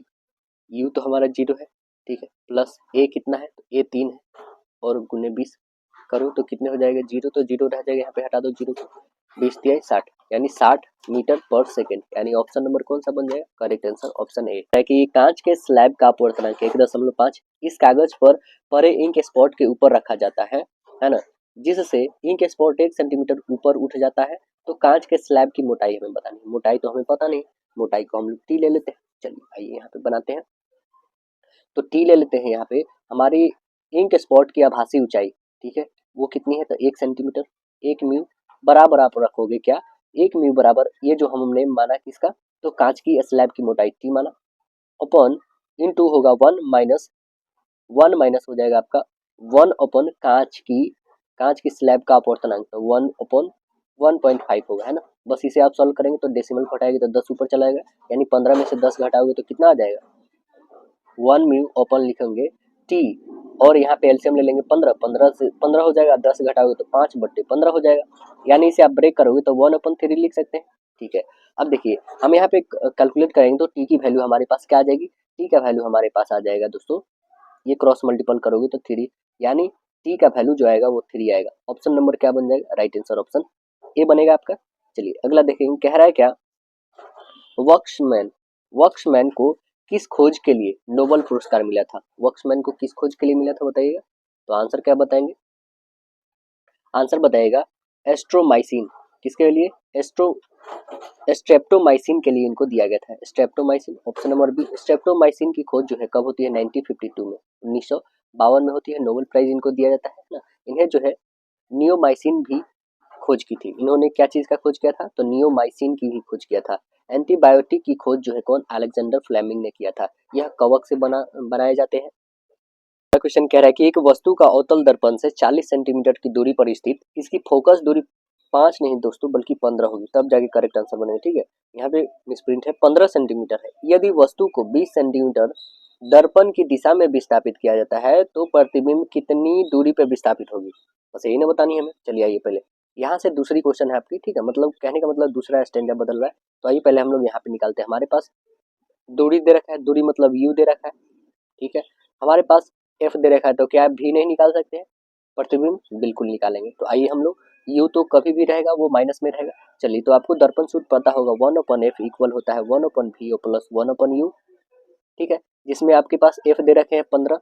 u तो हमारा 0 है, ठीक है, प्लस a कितना है तो a 3 है और गुने 20 करो तो कितने हो जाएगा, 0 तो 0 रह जाएगा, यहाँ पे हटा दो 0 को, 20 तिहाई 60 यानी 60 मीटर पर सेकेंड, यानी ऑप्शन नंबर कौन सा बन जाएगा, करेक्ट आंसर ऑप्शन ए है कि कांच के स्लैब का अपवर्तनांक 1.5 इस कागज पर परे इंक स्पॉट के ऊपर रखा जाता है ना, जिससे इंक स्पॉट 1 सेंटीमीटर ऊपर उठ जाता है, तो कांच के स्लैब की मोटाई हमें बतानी है, मोटाई तो हमें पता नहीं, मोटाई को हम लोग टी ले लेते हैं, चलिए आइए यहाँ पे बनाते हैं, तो टी ले लेते हैं यहाँ पे, हमारी इंक स्पॉट की आभासी ऊंचाई, ठीक है वो कितनी है तो 1 सेंटीमीटर, 1 म्यू बराबर आप रखोगे क्या, 1 म्यू बराबर ये जो हमने माना किसका, तो कांच की स्लैब की मोटाई टी माना, अपॉन इन टू होगा 1 माइनस हो जाएगा आपका 1 अपॉन कांच की स्लैब का अपवर्तनांक, तो 1 अपॉन 1.5 होगा, है ना। बस इसे आप सॉल्व करेंगे तो डेसिमल घटाएंगे तो 10 ऊपर चला जाएगा, यानी 15 में से 10 घटाओगे तो कितना आ जाएगा, 1 म्यू ओपन लिखेंगे टी और यहाँ पे एलसीएम ले लेंगे 15 से 15 हो जाएगा, 10 घटाओगे तो 5/15 हो जाएगा, यानी इसे आप ब्रेक करोगे तो 1/3 लिख सकते हैं, ठीक है। अब देखिए हम यहाँ पे कैलकुलेट करेंगे तो टी की वैल्यू हमारे पास क्या आ जाएगी, टी का वैल्यू हमारे पास आ जाएगा दोस्तों, ये क्रॉस मल्टीपल करोगे तो 3, यानी टी का वैल्यू जो आएगा वो 3 आएगा, ऑप्शन नंबर क्या बन जाएगा, राइट आंसर ऑप्शन ए बनेगा आपका। चलिए अगला देखेंगे, कह रहा है क्या वॉक्समैन वॉक्समैन को किस खोज के लिए नोबेल पुरस्कार मिला था? वॉक्समैन को किस खोज के लिए मिला था बताइएगा। तो आंसर क्या बताएंगे? आंसर बताइएगा एस्ट्रोमाइसिन। किसके लिए? स्ट्रेप्टोमाइसिन के लिए इनको दिया गया था। Streptomycin, option number B. Streptomycin की खोज जो है कब होती है? 1952 में, 1952 में होती है। नोबेल प्राइज इनको दिया जाता है ना। इन्हें जो है नियोमाइसिन भी खोज की थी। इन्होंने क्या चीज का खोज किया था? तो नियोमाइसिन की भी खोज किया था। एंटीबायोटिक की खोज जो है कौन? अलेक्जेंडर फ्लेमिंग ने किया था। यह कवक से बनाए जाते हैं। क्वेश्चन कह रहा है कि एक वस्तु का अवतल दर्पण से 40 सेंटीमीटर की दूरी पर स्थित इसकी फोकस दूरी 5 नहीं दोस्तों बल्कि 15 होगी, तब जाके करेक्ट आंसर बनेगा। ठीक है, यहाँ पे मिसप्रिंट है, 15 सेंटीमीटर है। यदि वस्तु को 20 सेंटीमीटर दर्पण की दिशा में विस्थापित किया जाता है तो प्रतिबिंब कितनी दूरी पर विस्थापित होगी? बस यही ना बतानी है हमें। चलिए आइए पहले यहाँ से दूसरी क्वेश्चन है आपकी। ठीक है, मतलब कहने का मतलब दूसरा स्टैंडर्ड बदल रहा है। तो आइए पहले हम लोग यहाँ पे निकालते हैं। हमारे पास दूरी दे रखा है, दूरी मतलब यू दे रखा है। ठीक है, हमारे पास एफ दे रखा है, तो क्या भी नहीं निकाल सकते हैं? प्रतिबिंब बिल्कुल निकालेंगे। तो आइए हम लोग, यू तो कभी भी रहेगा, वो माइनस में रहेगा। चलिए, तो आपको दर्पण सूत्र पता होगा, 1/f इक्वल होता है 1/v प्लस 1/u। ठीक है, जिसमें आपके पास एफ दे रखे हैं 15।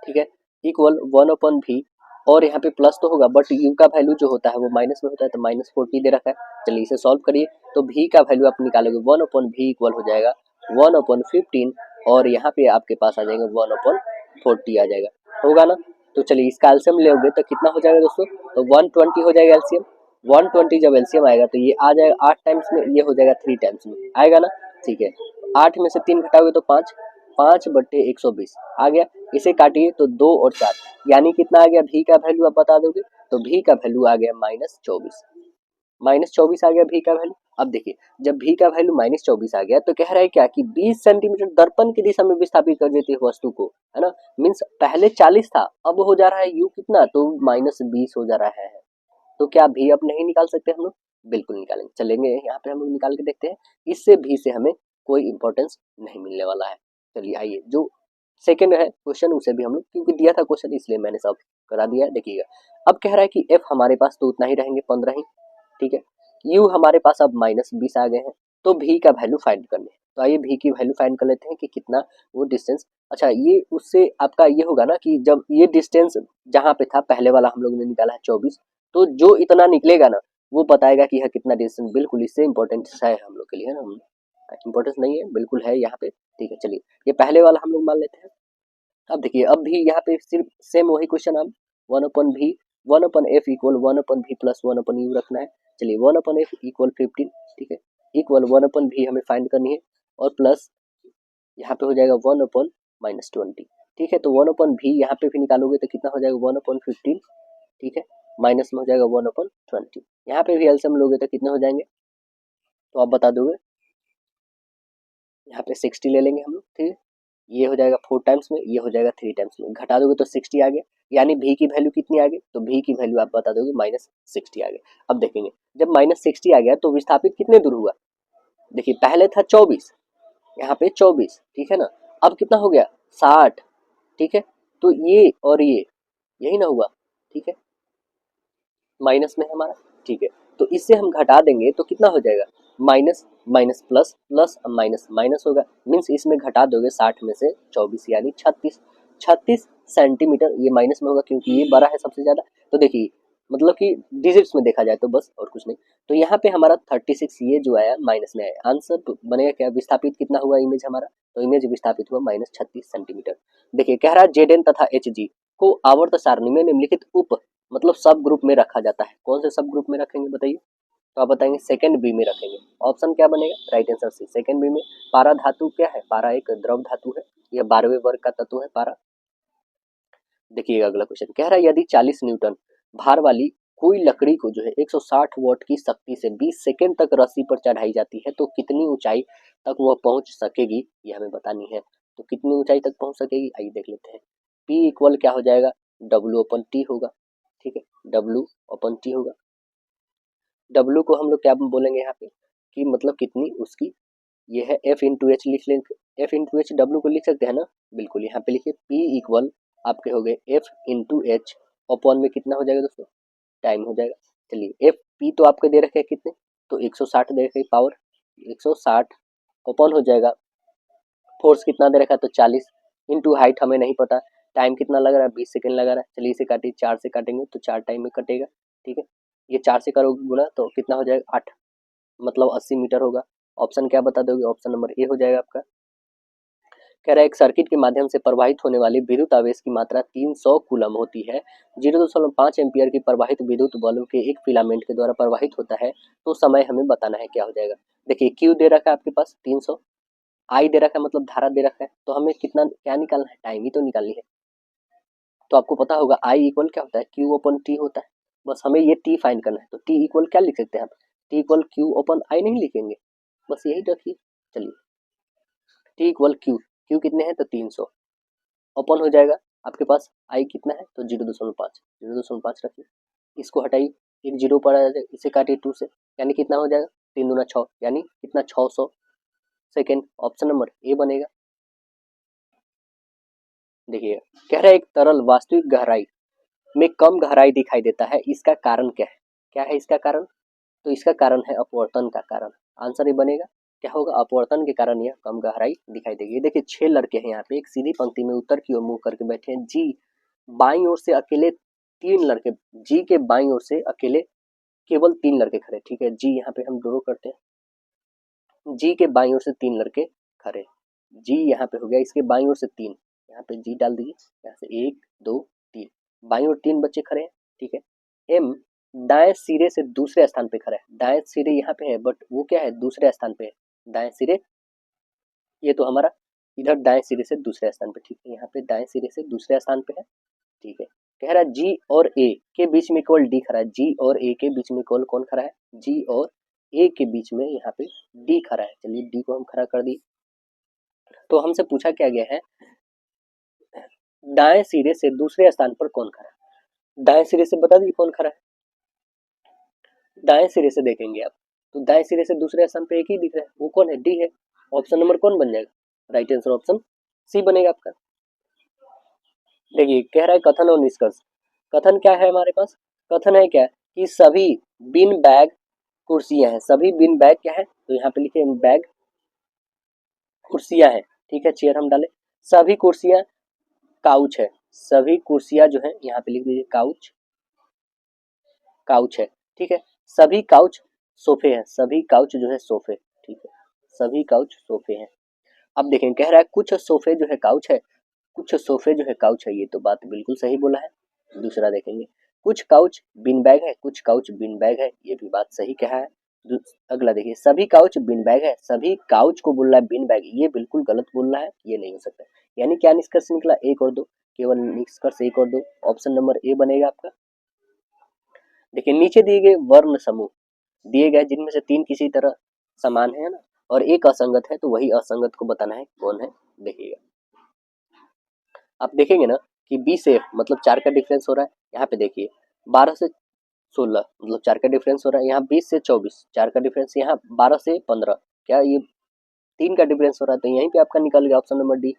ठीक है, इक्वल 1/v, और यहाँ पे प्लस तो होगा बट u का वैल्यू जो होता है वो माइनस में होता है, तो -40 दे रखा है। चलिए इसे सॉल्व करिए, तो v का वैल्यू आप निकालोगे 1/v इक्वल हो जाएगा 1/15, और यहाँ पे आपके पास आ जाएगा 1/40 आ जाएगा, होगा ना। तो चलिए इसका एलसीएम लोगे तो कितना हो जाएगा दोस्तों? तो 120 हो जाएगा एलसीएम। 120 जब एलसीएम आएगा तो ये आ जाएगा 8 टाइम्स में, ये हो जाएगा 3 टाइम्स में, आएगा ना। ठीक है, 8 में से 3 घटाओगे तो 5, 5/120 आ गया। इसे काटिए तो 2 और 4, यानी कितना आ गया? भी का वैल्यू आप बता दोगे, तो भी का वैल्यू आ गया -24। -24 आ गया भी का वैल्यू। अब देखिए, जब भी का वैल्यू -24 आ गया तो कह रहा है क्या कि 20 सेंटीमीटर दर्पण की दिशा में विस्थापित कर देती है वस्तु को, है ना। मीन्स पहले 40 था, अब हो जा रहा है यू कितना? तो -20 हो जा रहा है। तो क्या भी अब नहीं निकाल सकते हम लोग? बिल्कुल निकालेंगे। चलेंगे यहाँ पे हम लोग निकाल के देखते हैं। इससे भी से हमें कोई इंपॉर्टेंस नहीं मिलने वाला है। चलिए आइए, जो सेकंड है क्वेश्चन उसे भी हम लोग, क्योंकि दिया था क्वेश्चन इसलिए मैंने सब करा दिया है। देखिएगा, अब कह रहा है कि एफ हमारे पास तो उतना ही रहेंगे 15 ही। ठीक है, यू हमारे पास अब -20 आ गए हैं, तो भी का वैल्यू फाइंड करने हैं। तो आइए भी की वैल्यू फाइंड कर लेते हैं कि कितना वो डिस्टेंस। अच्छा, ये उससे आपका ये होगा ना कि जब ये डिस्टेंस जहाँ पे था पहले वाला हम लोग ने निकाला है 24, तो जो इतना निकलेगा ना वो बताएगा कि यह कितना डिस्टेंस। बिल्कुल इससे इंपॉर्टेंट है हम लोग के लिए, है ना। इंपॉर्टेंस नहीं है, बिल्कुल है यहाँ पे। ठीक है, चलिए ये पहले वाला हम लोग मान लेते हैं। अब देखिए, अब भी यहाँ पे सिर्फ सेम वही क्वेश्चन, अब 1/v 1/f equal 1/v plus 1/u रखना है। चलिए 1/f इक्वल 15। ठीक है, इक्वल 1/v हमें फाइंड करनी है, और प्लस यहाँ पे हो जाएगा 1/-20। ठीक है, तो 1/v यहाँ पे भी निकालोगे तो कितना हो जाएगा? 1/15। ठीक है, माइनस में हो जाएगा 1/20। यहाँ पे भी एलसीएम लोगे तो कितने हो जाएंगे? तो आप बता दोगे। यहाँ पे 60 ले लेंगे हम लोग। ठीक है, ये हो जाएगा 4 टाइम्स में, ये हो जाएगा 3 टाइम्स में, घटा दोगे तो 60 आ गया। यानी भी की वैल्यू कितनी आ गई? तो भी की वैल्यू आप बता दोगे -60 आ गया। अब देखेंगे, जब -60 आ गया तो विस्थापित कितने दूर हुआ? देखिए पहले था 24, यहाँ पे 24। ठीक है ना, अब कितना हो गया? 60। ठीक है, तो ये और ये यही ना हुआ। ठीक है, माइनस में है हमारा। ठीक है, तो इससे हम घटा देंगे तो कितना हो जाएगा? Minus minus plus, plus minus minus होगा। मीन्स इसमें घटा दोगे 60 में से 24 यानी 36 सेंटीमीटर। ये माइनस में होगा क्योंकि ये बड़ा है सबसे ज्यादा। तो देखिए, मतलब कि डिजिट्स में देखा जाए तो बस, और कुछ नहीं। तो यहाँ पे हमारा 36 ये जो आया माइनस में आया। आंसर बनेगा क्या? विस्थापित कितना हुआ इमेज हमारा? तो इमेज विस्थापित हुआ -36 सेंटीमीटर। देखिए कह रहा है जेड एन तथा एच जी को आवर्त सारणी में निम्नलिखित उप मतलब सब ग्रुप में रखा जाता है। कौन से सब ग्रुप में रखेंगे बताइए? तो आप बताएंगे सेकंड बी में रखेंगे। ऑप्शन क्या बनेगा? Right answer C, second B में। पारा धातु क्या है? पारा एक द्रव धातु है, यह 12वें वर्ग का तत्व है पारा। देखिएगा अगला क्वेश्चन कह रहा है यदि 40 न्यूटन भार वाली कोई लकड़ी को जो है 160 वॉट की शक्ति से 20 सेकंड तक रस्सी पर चढ़ाई जाती है तो कितनी ऊंचाई तक वह पहुंच सकेगी, ये हमें बतानी है। तो कितनी ऊंचाई तक पहुंच सकेगी, आइए देख लेते हैं। P इक्वल क्या हो जाएगा? W/T होगा। ठीक है, W/T होगा। W को हम लोग क्या बोलेंगे यहाँ पे कि मतलब कितनी उसकी, ये है F/H लिख लेंगे। F/H W को लिख सकते हैं ना, बिल्कुल। यहाँ पे लिखिए P इक्वल आपके हो गए F/H अपॉन में कितना हो जाएगा दोस्तों? टाइम हो जाएगा। चलिए F P तो आपके दे रखे हैं कितने? तो 160 दे रखे पावर। 160 ओपन हो जाएगा। फोर्स कितना दे रखा है तो 40 इंटू हाइट हमें नहीं पता, टाइम कितना लग रहा है 20 सेकेंड लगा रहा है। चलिए इसे काटिए, 4 से काटेंगे तो 4 टाइम में कटेगा, ठीक है। ये 4 से करो गुना तो कितना हो जाएगा 8, मतलब 80 मीटर होगा। ऑप्शन क्या बता दोगे, ऑप्शन नंबर ए हो जाएगा आपका। कह रहा है एक सर्किट के माध्यम से प्रवाहित होने वाली विद्युत आवेश की मात्रा 300 कूलम होती है। 0.5 एम्पियर की प्रवाहित विद्युत बल्ब के एक फिलामेंट के द्वारा प्रवाहित होता है, तो समय हमें बताना है, क्या हो जाएगा। देखिए क्यू दे रखा है आपके पास 300, आई दे रखा है मतलब धारा दे रखा है, तो हमें कितना क्या निकालना है, टाइम ही तो निकालनी है। तो आपको पता होगा आई इक्वल क्या होता है, क्यू ओपन टी होता है। बस हमें ये टी फाइंड करना है, तो टी इक्वल क्या लिख सकते हैं आप, टी इक्वल क्यू ओपन आई नहीं लिखेंगे, बस यही रखिए। चलिए टी इक्वल क्यू, क्यू कितने हैं तो 300 ओपन हो जाएगा। आपके पास आई कितना है तो 0.5, 0.5 रखिए। इसको हटाइए, एक जीरो पर आ जाएगा, इसे काटिए 2 से, यानी कितना हो जाएगा 3 दूना 6, यानी कितना 600 सेकेंड। ऑप्शन नंबर ए बनेगा। देखिए कह रहा है एक तरल वास्तविक गहराई में कम गहराई दिखाई देता है, इसका कारण क्या है, क्या है इसका कारण, तो इसका कारण है अपवर्तन का कारण। आंसर ये बनेगा, क्या होगा, अपवर्तन के कारण यह कम गहराई दिखाई देगी। देखिए 6 लड़के हैं यहाँ पे, एक सीधी पंक्ति में उत्तर की ओर मुंह करके बैठे हैं। जी बाईं ओर से अकेले 3 लड़के, जी के बाईं ओर से अकेले केवल 3 लड़के खड़े, ठीक है। जी यहाँ पे हम ड्रॉ करते हैं, जी के बाईं ओर से 3 लड़के खड़े, जी यहाँ पे हो गया, इसके बाईं ओर से 3, यहाँ पे जी डाल दीजिए, यहाँ से 1 2 3, बाईं ओर 3 बच्चे खड़े हैं, ठीक है। एम दाएं सिरे से दूसरे स्थान पे खड़ा है, दाएं सिरे यहाँ पे है बट वो क्या है दूसरे स्थान पे है, दाएं सिरे ये तो हमारा इधर दाएं सिरे से दूसरे स्थान पे, ठीक है। यहाँ पे दाएं सिरे से दूसरे स्थान पे है, ठीक है। कह रहा है जी और ए के बीच में केवल डी खड़ा है, जी और ए के बीच में केवल कौन खड़ा है, जी और ए के बीच में यहाँ पे डी खड़ा है। चलिए डी को हम खड़ा कर दिए। तो हमसे पूछा क्या गया है, दाएं सिरे से दूसरे स्थान पर कौन खड़ा है, दाएं सिरे से बता दीजिए कौन खड़ा है। दाएं सिरे से देखेंगे आप तो दाएं सिरे से दूसरे स्थान पे एक ही दिख रहा है, वो कौन है, डी है। ऑप्शन नंबर कौन बन जाएगा, राइट आंसर ऑप्शन सी बनेगा आपका। देखिए कह रहा है कथन और निष्कर्ष। कथन क्या है हमारे पास, कथन है क्या कि सभी बिन बैग कुर्सियां हैं, सभी बिन बैग क्या है तो यहाँ पे लिखे बैग कुर्सियां हैं, ठीक है। चेयर हम डाले, सभी कुर्सियां काउच है, सभी कुर्सियां जो है यहाँ पे लिख दीजिए काउच, काउच है, ठीक है। सभी काउच सोफे हैं, सभी काउच जो है सोफे, ठीक है, सभी काउच सोफे हैं। अब देखें कह रहा है कुछ सोफे जो है काउच है, कुछ सोफे जो है काउच है, ये तो बात बिल्कुल सही बोला है। दूसरा देखेंगे कुछ काउच बिन बैग है, कुछ काउच बिन बैग है, ये भी बात सही कहा है। अगला देखिए सभी काउच बिन बैग है, सभी काउच को बोल रहा है बिन बैग, ये बिल्कुल गलत बोल रहा है, ये नहीं हो सकता। यानी क्या निष्कर्ष निकला, 1 और 2, केवल निष्कर्ष 1 और 2, ऑप्शन नंबर ए बनेगा आपका। देखिए नीचे दिए गए वर्ण समूह दिए गए जिनमें से 3 किसी तरह समान है ना, और एक असंगत है, तो वही असंगत को बताना है कौन है। देखिएगा आप देखेंगे ना कि बी से मतलब 4 का डिफरेंस हो रहा है, यहाँ पे देखिए 12 से 16 मतलब 4 का डिफरेंस हो रहा है, यहाँ 20 से 24 4 का डिफरेंस, यहाँ 12 से 15 क्या ये 3 का डिफरेंस हो रहा है, तो यहीं पे आपका निकल गया ऑप्शन नंबर डी।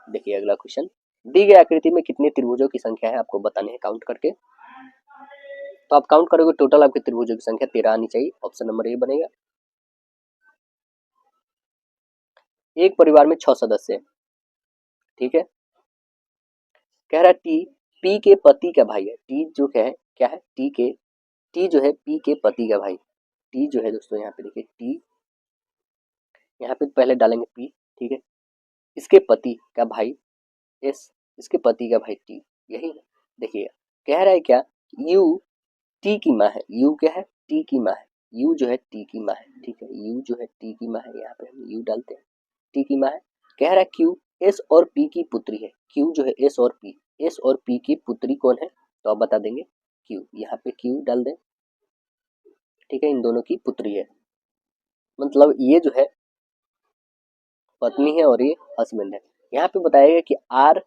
देखिए अगला क्वेश्चन, दी गई आकृति में कितने त्रिभुजों की संख्या है आपको बताने हैं काउंट करके। तो आप काउंट करोगे टोटल आपके त्रिभुजों की संख्या 13 आनी चाहिए, ऑप्शन नंबर ए बनेगा। एक परिवार में 6 सदस्य, ठीक है। कह रहा है टी पी के पति का भाई है, टी जो क्या है टी के, टी जो है पी के पति का भाई, टी जो है दोस्तों यहाँ पे देखिए टी, यहाँ पे पहले डालेंगे पी, ठीक है। इसके पति का भाई एस, इसके पति का भाई टी, यही है। देखिए कह रहा है क्या, यू टी की माँ है, यू क्या है टी की माँ है, यू जो है टी की माँ है, ठीक है। यू जो है टी की माँ है, यहाँ पे हम यू डालते हैं, टी की माँ है। कह रहा है क्यू एस और पी की पुत्री है, क्यू जो है एस और पी, एस और पी की पुत्री कौन है, तो आप बता देंगे क्यू, यहाँ पे क्यू डाल दें, ठीक है। इन दोनों की पुत्री है, मतलब ये जो है पत्नी है और ये हस्बैंड है। यहाँ पे बताया गया कि आर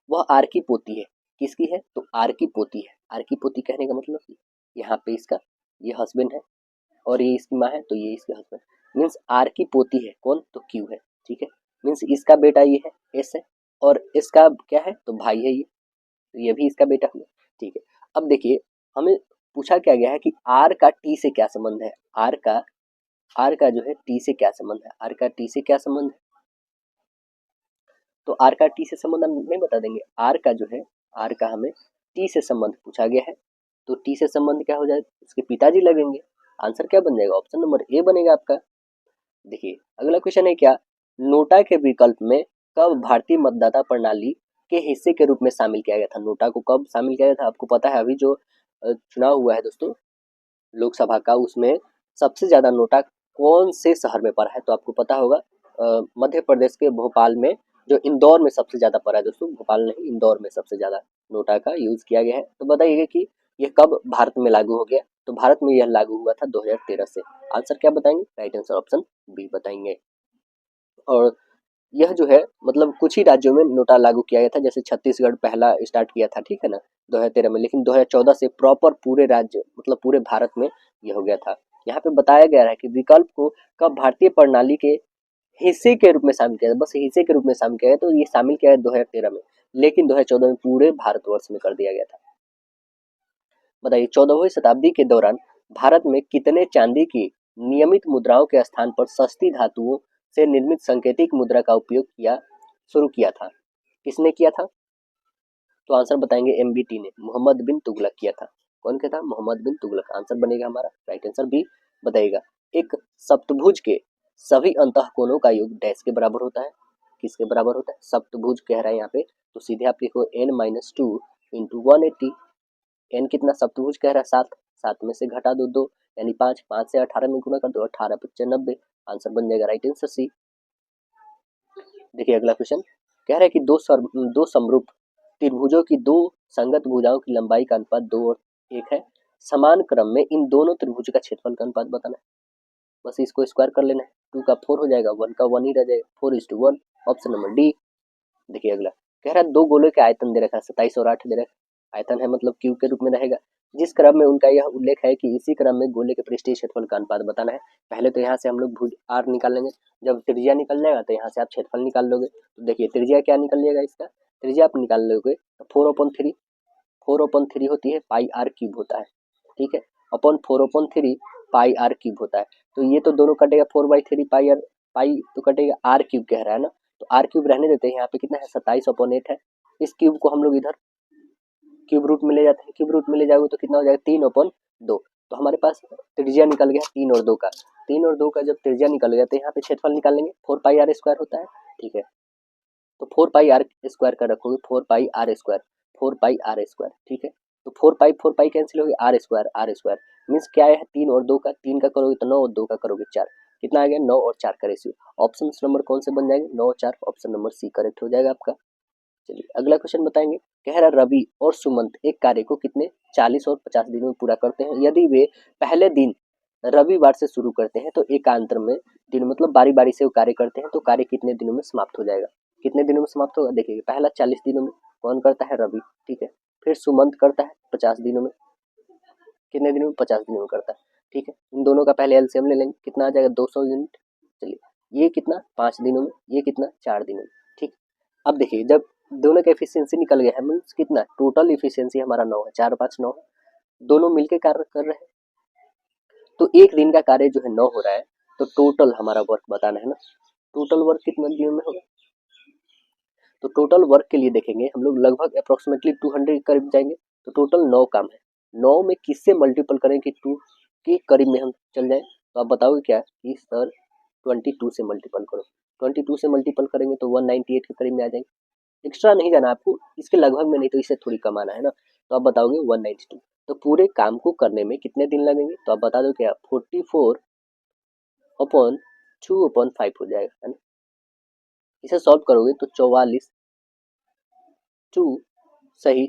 वह आर की पोती है, किसकी है तो आर की पोती है। आर की पोती कहने का मतलब यहाँ पे इसका ये हस्बैंड है और ये इसकी माँ है, तो ये इसके हस्बैंड, मीन्स आर की पोती है कौन तो क्यू है, ठीक है। मीन्स इसका बेटा ये है एस है, और इसका क्या है तो भाई है ये, तो ये भी इसका बेटा हुआ, ठीक है। अब देखिए हमें पूछा क्या गया है कि आर का टी से क्या संबंध है, आर का आर का जो है टी से क्या संबंध है, आर का टी से क्या संबंध है, तो आर का टी से संबंध हम नहीं बता देंगे। आर का जो है, आर का हमें टी से संबंध पूछा गया है, तो टी से संबंध क्या हो जाएगा, उसके पिताजी लगेंगे। आंसर क्या बन जाएगा, ऑप्शन नंबर ए बनेगा आपका। देखिए अगला क्वेश्चन है क्या, नोटा के विकल्प में कब भारतीय मतदाता प्रणाली के हिस्से के रूप में शामिल किया गया था, नोटा को कब शामिल किया गया था। आपको पता है अभी जो चुनाव हुआ है दोस्तों लोकसभा का, उसमें सबसे ज्यादा नोटा कौन से शहर में पड़ा है, तो आपको पता होगा मध्य प्रदेश के भोपाल में, जो इंदौर में सबसे ज्यादा पड़ा है दोस्तों, भोपाल नहीं इंदौर में सबसे ज्यादा नोटा का यूज किया गया है। तो बताइएगा कि यह कब भारत में लागू हो गया, तो भारत में यह लागू हुआ था 2013 से। आंसर क्या बताएंगे, राइट आंसर ऑप्शन बी बताएंगे। और यह जो है मतलब कुछ ही राज्यों में नोटा लागू किया गया था, जैसे छत्तीसगढ़ पहला स्टार्ट किया था, ठीक है ना 2013 में, लेकिन 2014 से प्रॉपर पूरे राज्य मतलब पूरे भारत में यह हो गया था। यहाँ पे बताया गया है कि विकल्प को कब भारतीय प्रणाली के हिस्से के रूप में शामिल किया, बस हिस्से के रूप में शामिल किया गया, तो ये शामिल किया गया 2013 में, लेकिन 2014 में पूरे भारतवर्ष में कर दिया गया था। बताइए 14वीं शताब्दी के दौरान भारत में कितने चांदी की नियमित मुद्राओं के स्थान पर सस्ती धातुओं से निर्मित सांकेतिक मुद्रा का उपयोग किया शुरू किया था, किसने किया था, तो आंसर बताएंगे एमबीटी ने, मोहम्मद बिन तुगलक किया था। कौन किया था, मोहम्मद बिन तुगलक। आंसर बनेगा हमारा राइट आंसर बी बताइएगा। एक सप्तभुज के सभी अंतःकोणों का योग डैश के बराबर होता है, किसके बराबर होता है, सप्तभुज कह रहा है यहाँ पे, तो सीधे आप लिखो n-2 इंटू 180। एन कितना, सप्तभुज कह रहा है 7, 7 में से घटा दो 2 यानी 5, 5 से 18 में गुणा कर दो, 18 × 90, आंसर बन जाएगा राइट आंसर सी। देखिए अगला क्वेश्चन कह रहा है कि दो समरूप त्रिभुजों की दो संगत भुजाओं की लंबाई का अनुपात 2 और 1 है, समान क्रम में इन दोनों त्रिभुज का क्षेत्रफल का अनुपात बताना है। बस इसको स्क्वायर कर लेना है, 2 का 4 हो जाएगा, 1 का 1 ही रह जाएगा, 4:1, ऑप्शन नंबर डी। देखिए अगला कह रहा है दो गोलों के आयतन दे रखा है 27 और 8 दे रखा है, आयतन है मतलब क्यूब के रूप में रहेगा, जिस क्रम में उनका यह उल्लेख है कि इसी क्रम में गोले के पृष्ठीय क्षेत्रफल का अनुपात बताना है। पहले तो यहाँ से हम लोग भुज आर निकाल लेंगे, जब त्रिज्या निकल जाएगा तो यहाँ से आप क्षेत्रफल निकाल लोगे, तो देखिए त्रिज्या क्या निकल जाएगा, इसका त्रिज्या आप निकाल लोगे तो 4/3, 4/3 होती है पाई आर क्यूब होता है, ठीक है, अपॉन 4/3 पाई आर क्यूब होता है, तो ये तो दोनों कटेगा 4/3 पाई आर, पाई तो कटेगा आर क्यूब कह रहा है ना, तो आर क्यूब रहने देते हैं, यहाँ पे कितना है 27/8 है, इस क्यूब को हम लोग इधर क्यूब रूट में ले जाते हैं, क्यूब रूट में ले जाओगे तो कितना हो जाएगा 3/2, तो हमारे पास त्रिज्या निकल गया 3 और 2 का, 3 और 2 का जब त्रिज्या निकल गया तो यहाँ पे क्षेत्रफल निकाल लेंगे, 4 पाई आर स्क्वायर होता है, ठीक है, तो 4 पाई आर स्क्वायर का रखोगे, 4 pi R square, 4 pi R square, ठीक है, तो 4 पाई कैंसिल होगी, आर स्क्वायर मीन्स क्या है 3 और 2 का, 3 का करोगे तो 9 और 2 का करोगे 4, कितना आ गया 9 और 4 का रेशियो। ऑप्शन नंबर कौन से बन जाएंगे, 9 और 4, ऑप्शन नंबर सी करेक्ट हो जाएगा आपका। चलिए अगला क्वेश्चन बताएंगे, कह रहा रवि और सुमंत एक कार्य को कितने 40 और 50 दिनों में पूरा करते हैं, यदि वे पहले दिन रविवार से शुरू करते हैं तो एकांतर में दिन मतलब बारी बारी से वो कार्य करते हैं, तो कार्य कितने दिनों में समाप्त हो जाएगा, कितने दिनों में समाप्त होगा, देखिए पहला 40 दिनों में, कौन करता है रवि, ठीक है, फिर सुमंत करता है 50 दिनों में, कितने दिनों में 50 दिनों में करता है, ठीक है, इन दोनों का पहले एलसीएम ले लेंगे, कितना आ जाएगा 200 यूनिट, चलिए ये कितना 5 दिनों में, ये कितना 4 दिनों में, ठीक। अब देखिए जब दोनों का एफिशिएंसी निकल गया है मीन्स कितना टोटल एफिशिएंसी हमारा 9 है, 4 5 9 है, दोनों मिलके कार्य कर रहे हैं, तो एक दिन का कार्य जो है 9 हो रहा है, तो टोटल हमारा वर्क बताना है ना, टोटल वर्क कितने दिनों में होगा, तो टोटल वर्क के लिए देखेंगे हम लोग लगभग अप्रोक्सीमेटली 200 के करीब जाएंगे, तो टोटल 9 काम है, 9 में किससे मल्टीपल करें कि 2 के करीब में हम चल जाए, तो आप बताओगे क्या कि सर 22 से मल्टीपल करो, 22 से मल्टीपल करेंगे तो 198 के करीब में आ जाएंगे, एक्स्ट्रा नहीं जाना आपको, इसके लगभग में नहीं तो इससे थोड़ी कम आना है ना, तो आप बताओगे 192, तो पूरे काम को करने में कितने दिन लगेंगे, तो आप बता दो क्या 44/2/5 हो जाएगा, है ना, इसे सॉल्व करोगे तो 44 सही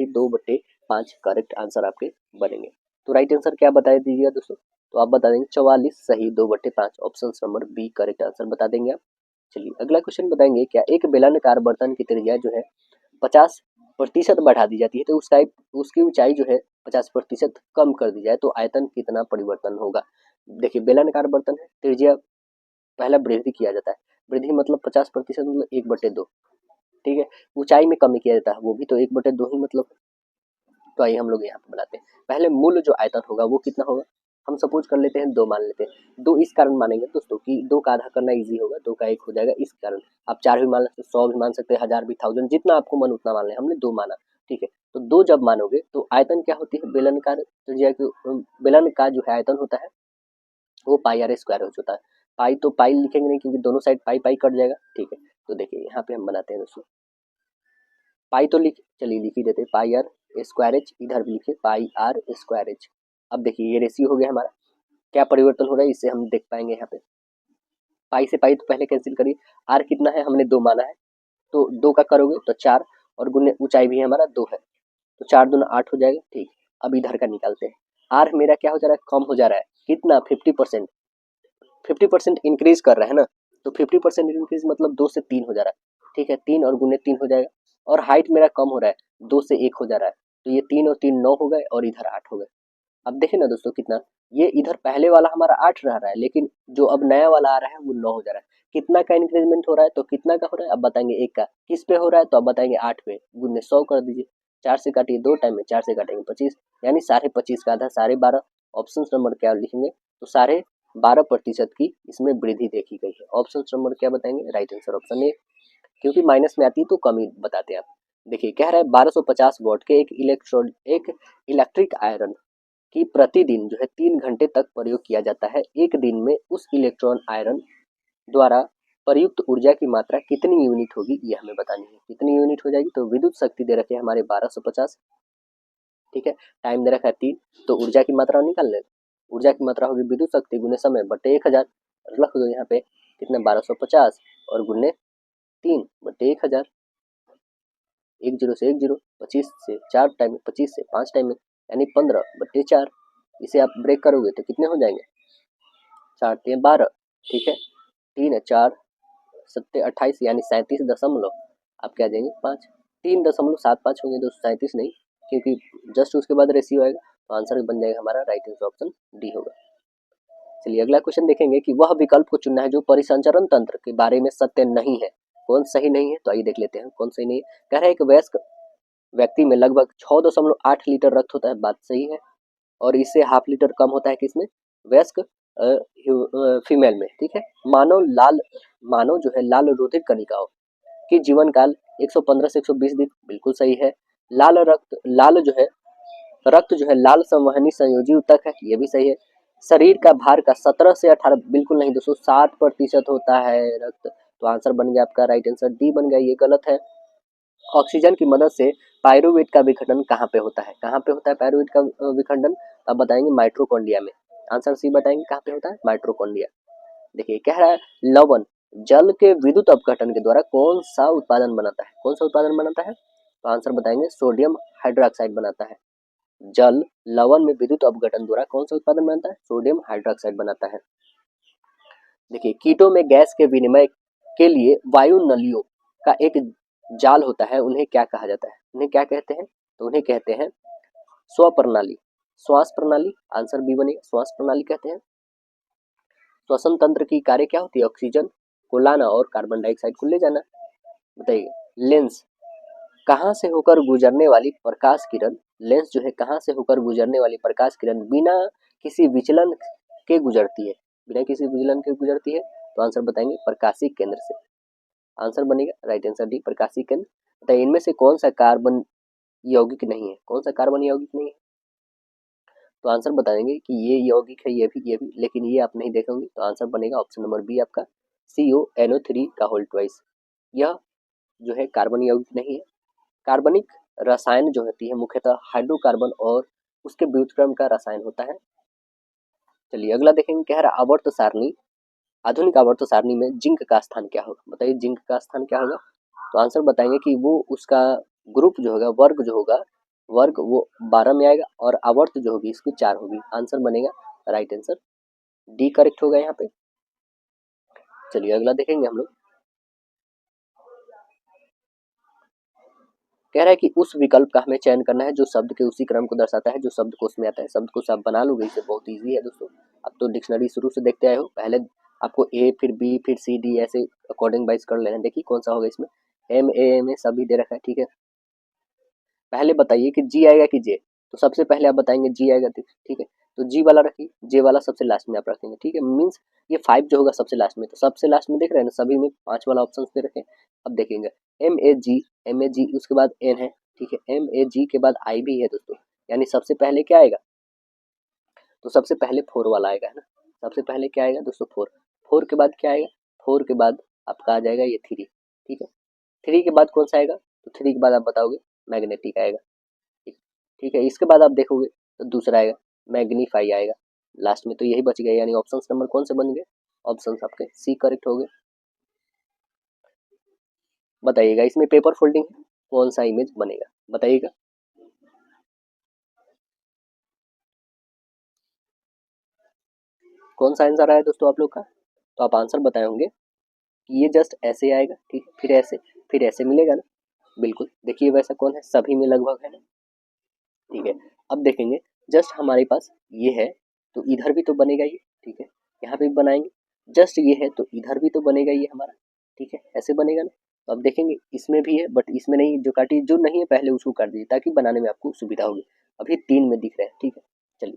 2/5 करेक्ट आंसर आपके बनेंगे, तो राइट आंसर क्या बता दीजिएगा दोस्तों, तो आप बता देंगे 44 सही 2/5, option number B correct answer बता देंगे आप। चलिए अगला क्वेश्चन बताएंगे, क्या एक बेलनाकार बर्तन की त्रिज्या जो है 50% बढ़ा दी जाती है तो उसकी ऊंचाई जो है 50% कम कर दी जाए तो आयतन कितना परिवर्तन होगा। देखिए बेलनाकार बर्तन है, त्रिज्या पहला वृद्धि किया जाता है, वृद्धि मतलब 50% मतलब 1/2, ठीक है, ऊंचाई में कमी किया जाता है वो भी तो 1/2 ही मतलब, तो आइए हम लोग यहाँ पे बनाते हैं, पहले मूल जो आयतन होगा वो कितना होगा, हम सपोज कर लेते हैं 2 मान लेते हैं। 2 इस कारण मानेंगे दोस्तों कि 2 का आधा करना ईज़ी होगा, 2 का 1 हो जाएगा इस कारण। आप 4 भी मान सकते हैं, 100 भी मान सकते हैं, 1000 भी, 1000 जितना आपको मन उतना मान लें, हमने 2 माना, ठीक है। तो 2 जब मानोगे तो आयतन क्या होती है, बेलनाकार त्रिज्या की बेलन का जो है आयतन होता है वो पाई आर स्क्वायर हो जाता है। पाई तो पाई लिखेंगे नहीं क्योंकि दोनों साइड पाई पाई कट जाएगा, ठीक है। तो देखिए यहाँ पे हम बनाते हैं दोस्तों, पाई तो चलिए लिख ही देते हैं, पाई आर स्क्वायर एच, इधर भी लिखिए पाई आर स्क्वायर एच। अब देखिए ये रेशियो हो गया हमारा, क्या परिवर्तन हो रहा है इससे हम देख पाएंगे यहाँ पे। पाई से पाई तो पहले कैंसिल करिए, आर कितना है हमने 2 माना है, तो 2 का करोगे तो 4 और गुने ऊंचाई भी हमारा 2 है, तो 4 दूना 8 हो जाएगा, ठीक। अब इधर का निकालते हैं, आर मेरा क्या हो जा रहा है, कम हो जा रहा है, कितना 50%, 50% इंक्रीज कर रहा है ना, तो 50% इंक्रीज मतलब 2 से 3 हो जा रहा है, ठीक है। 3 और गुने 3 हो जाएगा, और हाइट मेरा कम हो रहा है, 2 से 1 हो जा रहा है, तो ये 3 और 3 9 हो गए और इधर 8 हो गए। अब देखिए ना दोस्तों कितना, ये इधर पहले वाला हमारा 8 रह रहा है, लेकिन जो अब नया वाला आ रहा है वो 9 हो जा रहा है। कितना का इंक्रीजमेंट हो रहा है, तो कितना का हो रहा है अब बताएंगे, 1 का किस पे हो रहा है, तो अब बताएंगे 8 पे, गुने 100 कर दीजिए, 4 से काटिए 2 टाइम में, 4 से काटेंगे 25, यानी 25.5 का आधा 12.5। ऑप्शन नंबर क्या लिखेंगे, तो 12.5% की इसमें वृद्धि देखी गई है। ऑप्शन नंबर क्या बताएंगे, राइट आंसर ऑप्शन ए, क्योंकि माइनस में आती है तो कम ही बताते हैं आप। देखिए कह रहा है 1250 वॉट के एक इलेक्ट्रिक आयरन कि प्रतिदिन जो है 3 घंटे तक प्रयोग किया जाता है, एक दिन में उस इलेक्ट्रॉन आयरन द्वारा प्रयुक्त ऊर्जा की मात्रा कितनी यूनिट होगी, ये हमें बतानी है। कितनी यूनिट हो जाएगी, तो विद्युत शक्ति दे रखे हैं हमारे 1250, ठीक है। टाइम दे रखा है 3, तो ऊर्जा की मात्रा निकाल ले, ऊर्जा की मात्रा होगी विद्युत शक्ति गुने समय बटे 1000, रख दो यहाँ पे कितना 1250 और गुने 3 बटे 1000, 1 जीरो से 1 जीरो, 25 से 4 टाइम में, 25 से 5 टाइम में, यानी 15/4। इसे आप ब्रेक करोगे तो कितने हो जाएंगे, 4 3 12, ठीक है। 3 4 7 28 यानी 37 दशमलव आप क्या जाएंगे 5, 3.75 होंगे दोस्तों, 37 नहीं, क्योंकि जस्ट उसके बाद रेशियो आएगा, तो आंसर बन जाएगा हमारा राइट आंसर ऑप्शन डी होगा। चलिए अगला क्वेश्चन देखेंगे कि वह विकल्प को चुनना है जो परिसंचरण तंत्र के बारे में सत्य नहीं है। कौन सही नहीं है, तो आइए देख लेते हैं कौन सही नहीं है। कह रहा है एक वयस्क व्यक्ति में लगभग 6.8 लीटर रक्त होता है, बात सही है, और इससे हाफ लीटर कम होता है किसमें, वयस्क फीमेल में, ठीक है। मानव जो है लाल रोधित कणिकाओं की जीवन काल 115 से 120 दिन, बिल्कुल सही है। रक्त जो है लाल संवहनी संयोजी ऊतक है, ये भी सही है। शरीर का भार का 17 से 18, बिल्कुल नहीं दोस्तों, 7% होता है रक्त, तो आंसर बन गया आपका राइट आंसर डी बन गया, ये गलत है। ऑक्सीजन की मदद से पायरुवेट का विखंडन कहाँ पे होता है, कहाँ पे होता है पायरुवेट का विखंडन, अब बताएंगे माइट्रोकॉन्ड्रिया में। आंसर सी बताएंगे कहाँ पे होता है, माइट्रोकॉन्ड्रिया। देखिए कह रहा है लवण जल के विद्युत अपघटन के द्वारा कौन सा उत्पादन बनाता है, कौन सा उत्पादन बनाता है, तो आंसर बताएंगे सोडियम हाइड्रोक्साइड बनाता है। जल लवण में विद्युत अपघटन द्वारा कौन सा उत्पादन बनता है, सोडियम हाइड्रोक्साइड बनाता है। देखिए कीटों में गैस के विनिमय के लिए वायु नलियों का एक जाल होता है, उन्हें क्या कहा जाता है, उन्हें क्या कहते हैं, तो उन्हें कहते हैं स्वप्रणाली, श्वास प्रणाली, आंसर बी बनेगा, श्वास प्रणाली कहते हैं। श्वसन तंत्र की कार्य क्या होती है, ऑक्सीजन को लाना और कार्बन डाइऑक्साइड को ले जाना। बताइए लेंस कहाँ से होकर गुजरने वाली प्रकाश किरण, लेंस जो है कहाँ से होकर गुजरने वाली प्रकाश किरण बिना किसी विचलन के गुजरती है, बिना किसी विचलन के गुजरती है, तो आंसर बताएंगे प्रकाशी केंद्र से, आंसर बनेगा राइट आंसर डी प्रकाशी केंद्र। बताइए इनमें से कौन सा कार्बन यौगिक नहीं है, कौन सा कार्बन यौगिक नहीं है, तो आंसर बताएंगे कि ये यौगिक है, ये भी, लेकिन ये आप नहीं देखेंगे, तो आंसर बनेगा ऑप्शन नंबर बी आपका CONO3 का होल ट्वाइस, यह जो है कार्बन यौगिक नहीं है। कार्बनिक रसायन जो होती है मुख्यतः हाइड्रोकार्बन और उसके व्युत्क्रम का रसायन होता है। चलिए अगला देखेंगे, कह रहा आवर्त सारणी, आधुनिक आवर्त सारणी में जिंक का स्थान क्या होगा, बताइए जिंक का स्थान क्या होगा, तो आंसर बताएंगे कि वो उसका ग्रुप जो होगा, वर्ग जो होगा, वर्ग वो 12 में आएगा, और आवर्त जो होगी इसकी 4 होगी, आंसर बनेगा राइट आंसर डी करेक्ट होगा यहाँ पे। चलिए अगला देखेंगे हम लोग, कह रहा है कि उस विकल्प का हमें चयन करना है जो शब्द के उसी क्रम को दर्शाता है जो शब्द कोश में आता है। शब्द कोश आप बना लोगे, इसे बहुत इजी है दोस्तों, आप तो डिक्शनरी शुरू से देखते आए हो, पहले आपको ए फिर बी फिर सी डी ऐसे अकॉर्डिंग वाइज कर लेना। देखिए कौन सा होगा इसमें, एम ए सभी दे रखा है, ठीक है। पहले बताइए कि जी आएगा कि जे, तो सबसे पहले आप बताएंगे जी आएगा, ठीक है। तो जी वाला रखिए, जे वाला सबसे लास्ट में आप रखेंगे, ठीक है। मीन्स ये 5 जो होगा सबसे लास्ट में, तो सबसे लास्ट में देख रहे हैं ना, सभी में 5 वाला ऑप्शन दे रखे हैं। अब देखेंगे एम ए जी उसके बाद एन है, ठीक है। एम ए जी के बाद आई भी है दोस्तों, यानी सबसे पहले क्या आएगा, तो सबसे पहले 4 वाला आएगा, है ना। सबसे पहले क्या आएगा दोस्तों, 4। 4 के बाद क्या आएगा, 4 के बाद आपका आ जाएगा ये 3, ठीक है। 3 के बाद कौन सा आएगा, तो 3 के बाद आप बताओगे मैग्नेटिक आएगा, ठीक ठीक है। इसके बाद आप देखोगे तो दूसरा आएगा मैग्नीफाई आएगा, लास्ट में तो यही बच गया, यानी ऑप्शन नंबर कौन से बन गए, ऑप्शन आपके सी करेक्ट हो गए। बताइएगा इसमें पेपर फोल्डिंग है, कौन सा इमेज बनेगा, बताइएगा। कौन सा आंसर आया दोस्तों आप लोग का, तो आप आंसर बताए होंगे कि ये जस्ट ऐसे आएगा, ठीक है, फिर ऐसे मिलेगा ना, बिल्कुल। देखिए वैसा कौन है, सभी में लगभग है ना, ठीक है। अब देखेंगे जस्ट हमारे पास ये है, तो इधर भी तो बनेगा ये, ठीक है। यहाँ पे भी बनाएंगे, जस्ट ये है तो इधर भी तो बनेगा ये हमारा, ठीक है, ऐसे बनेगा ना। तो अब देखेंगे इसमें भी है, बट इसमें नहीं, जो काटी जो नहीं है पहले उसको काट दीजिए ताकि बनाने में आपको सुविधा होगी। अभी 3 में दिख रहे हैं, ठीक है। चलिए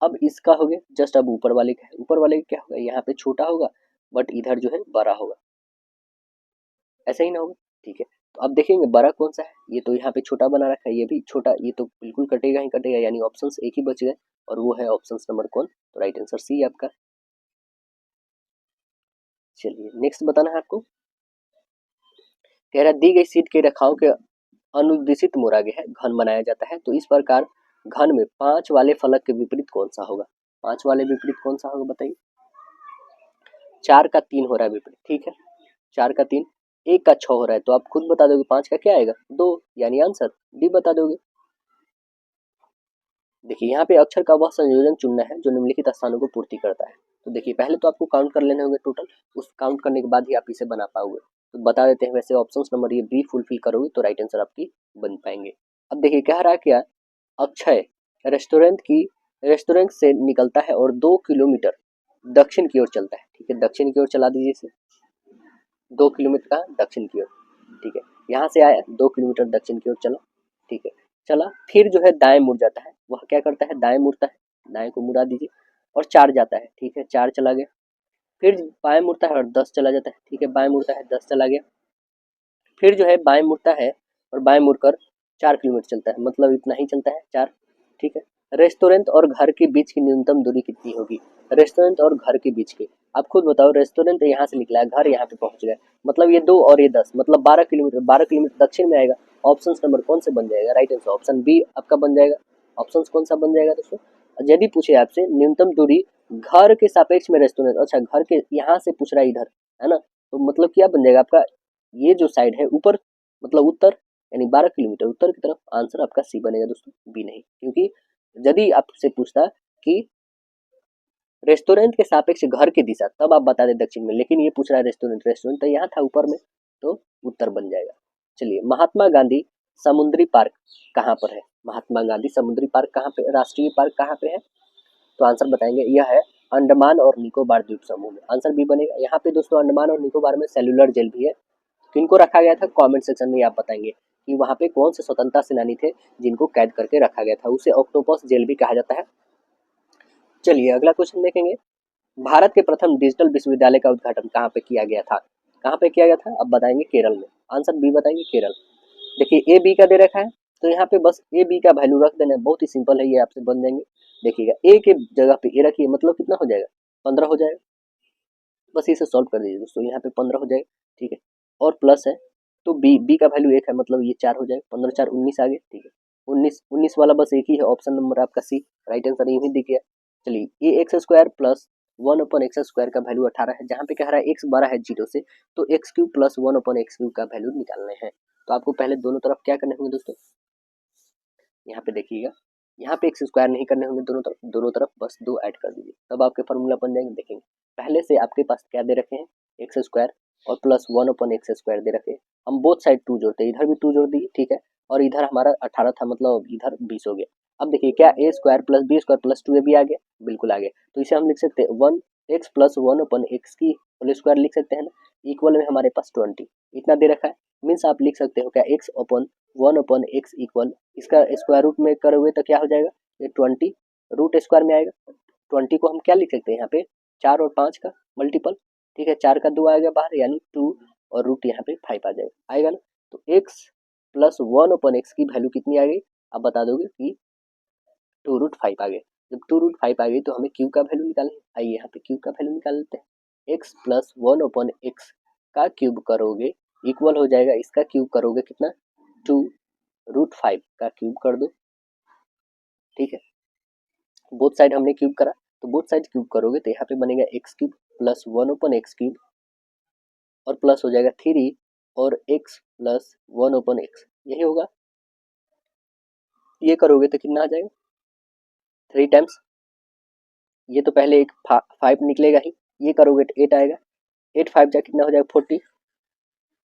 अब इसका हो गया, जस्ट अब ऊपर वाले का है, ऊपर वाले का क्या होगा, यहाँ पे छोटा होगा बट इधर जो है बड़ा होगा, ऐसा ही ना होगा, ठीक है। तो अब देखेंगे बड़ा कौन सा है, ये तो यहाँ पे छोटा बना रखा है, ये भी छोटा, ये तो बिल्कुल कटेगा ही कटेगा, यानी ऑप्शंस एक ही बच गए, और वो है ऑप्शन नंबर कौन, तो राइट आंसर सी आपका। चलिए नेक्स्ट बताना है आपको, कह रहा दी गई सीट के रखाव के अनुदिशित मोड़ागे है घन बनाया जाता है, तो इस प्रकार घन में 5 वाले फलक के विपरीत कौन सा होगा, 5 वाले विपरीत कौन सा होगा बताइए। 4 का 3 हो रहा है विपरीत, ठीक है। 4 का 3, 1 का 6 हो रहा है, तो आप खुद बता दोगे 5 का क्या आएगा, 2, यानी आंसर डी बता दोगे। देखिए यहाँ पे अक्षर का वह संयोजन चुनना है जो निम्नलिखित स्थानों को पूर्ति करता है। तो देखिए पहले तो आपको काउंट कर लेने होंगे टोटल, उस काउंट करने के बाद ही आप इसे बना पाओगे। तो बता देते हैं, वैसे ऑप्शंस नंबर ये बी फुलफिल करोगे तो राइट आंसर आपकी बन पाएंगे। अब देखिए कह रहा है क्या, अक्षय रेस्टोरेंट से निकलता है और 2 किलोमीटर दक्षिण की ओर चलता है, ठीक है। दक्षिण की ओर चला दीजिए इसे, 2 किलोमीटर का दक्षिण की ओर, ठीक है। यहाँ से आया 2 किलोमीटर दक्षिण की ओर चला, ठीक है। चला फिर जो है दाएं मुड़ जाता है, वह क्या करता है, दाएं मुड़ता है, दाएं को मुड़ा दीजिए, और 4 जाता है, ठीक है, 4 चला गया। फिर बाएं मुड़ता है और 10 चला जाता है, ठीक है, बाएं मुड़ता है 10 चला गया। फिर जो है बाएं मुड़ता है और बाएं मुड़कर 4 किलोमीटर चलता है, मतलब इतना ही चलता है 4, ठीक है। रेस्टोरेंट और घर के बीच की न्यूनतम दूरी कितनी होगी, रेस्टोरेंट और घर के बीच की, आप खुद बताओ। रेस्टोरेंट यहाँ से निकला है, घर यहाँ पे पहुंच गया, मतलब ये 2 और ये 10, मतलब 12 किलोमीटर, 12 किलोमीटर दक्षिण में आएगा। ऑप्शन नंबर कौन से बन जाएगा, राइट आंसर ऑप्शन बी आपका बन जाएगा। ऑप्शन कौन सा बन जाएगा दोस्तों, यदि पूछे आपसे न्यूनतम दूरी घर के सापेक्ष में रेस्टोरेंट, अच्छा घर के यहाँ से पूछ रहा है इधर, है ना, तो मतलब क्या बन जाएगा आपका, ये जो साइड है ऊपर, मतलब उत्तर, यानी 12 किलोमीटर उत्तर की तरफ, आंसर आपका सी बनेगा दोस्तों, बी नहीं। क्योंकि यदि आपसे पूछता कि रेस्टोरेंट के सापेक्ष घर की दिशा, तब आप बता दें दक्षिण में, लेकिन ये पूछ रहा है रेस्टोरेंट तो यहाँ था ऊपर में, तो उत्तर बन जाएगा। चलिए महात्मा गांधी समुद्री पार्क कहाँ पर है, महात्मा गांधी समुद्री पार्क कहाँ पे, राष्ट्रीय पार्क कहाँ पे है, तो आंसर बताएंगे यह है अंडमान और निकोबार द्वीप समूह में, आंसर बी बनेगा। यहाँ पे दोस्तों अंडमान और निकोबार में सेलुलर जेल भी है, किनको रखा गया था, कमेंट सेक्शन में आप बताएंगे कि वहाँ पे कौन से स्वतंत्रता सेनानी थे जिनको कैद करके रखा गया था, उसे ऑक्टोपस जेल भी कहा जाता है। चलिए अगला क्वेश्चन देखेंगे, भारत के प्रथम डिजिटल विश्वविद्यालय का उद्घाटन कहाँ पे किया गया था, कहाँ पे किया गया था, अब बताएंगे केरल में, आंसर बी बताएंगे केरल। देखिए ए बी का दे रखा है, तो यहाँ पे बस ए बी का वैल्यू रख देना है, बहुत ही सिंपल है, ये आपसे बन जाएंगे। देखिएगा ए के जगह पे ए रखिए, मतलब कितना हो जाएगा, 15 हो जाएगा, बस इसे सॉल्व कर दीजिए दोस्तों, यहाँ पे 15 हो जाएगा, ठीक है। और प्लस है तो बी का वैल्यू 1 है, मतलब ये 4 हो जाएगा, 15 4 19 आ गया, ठीक है। 19 वाला बस एक ही है, ऑप्शन नंबर आपका सी, राइट आंसर यही दिख गया। चलिए ए एक्स स्क्वायर प्लस 1/x² का वैल्यू 18 है, जहाँ पे कह रहा है एक्स बड़ा है 0 से, तो x³ प्लस 1/x³ का वैल्यू निकालने हैं। तो आपको पहले दोनों तरफ क्या करने होंगे दोस्तों, यहाँ पे देखिएगा, यहाँ पे एक्स स्क्वायर नहीं करने होंगे, दोनों तरफ बस 2 ऐड कर दीजिए, तब आपके फॉर्मूला बन जाएंगे। देखेंगे पहले से आपके पास क्या दे रखे हैं, एक्स स्क्वायर और प्लस 1/x² दे रखे हैं, हम बोथ साइड 2 जोड़ते हैं, इधर भी 2 जोड़ दिए, ठीक है, और इधर हमारा 18 था, मतलब इधर 20 हो गया। अब देखिए क्या A square plus B square plus 2 भी आ गया, बिल्कुल आ गया, तो इसे हम लिख सकते हैं 1x प्लस 1/x की होल स्क्वायर लिख सकते हैं ना, इक्वल में हमारे पास 20 इतना दे रखा है, मीन्स आप लिख सकते हो क्या x अपन 1/x इक्वल, इसका स्क्वायर रूट में करोगे तो क्या हो जाएगा, ये 20 रूट स्क्वायर में आएगा। 20 को हम क्या लिख सकते हैं यहाँ पे, 4 और 5 का मल्टीपल, ठीक है, 4 का 2 आएगा बाहर यानी 2 और रूट यहाँ पे 5 आ जाएगा, आएगा ना। तो x प्लस 1/x की वैल्यू कितनी आ गई, आप बता दोगे कि 2√5 आ गए। जब 2√5 आ गई तो हमें q का वैल्यू निकालना है। आइए यहाँ पे q का वैल्यू निकाल लेते हैं। x प्लस 1/x का क्यूब करोगे इक्वल हो जाएगा, इसका क्यूब करोगे कितना, 2√5 का क्यूब कर दो, ठीक है। बोथ साइड हमने क्यूब करा, तो बोथ साइड क्यूब करोगे तो यहाँ पे बनेगा x cube plus 1/x cube और प्लस हो जाएगा 3 और x प्लस 1/x, यही होगा। ये करोगे तो कितना आ जाएगा, 3 टाइम्स, ये तो पहले एक 5 निकलेगा ही, ये करोगे तो 8 आएगा, 8 5 जा कितना हो जाएगा 40,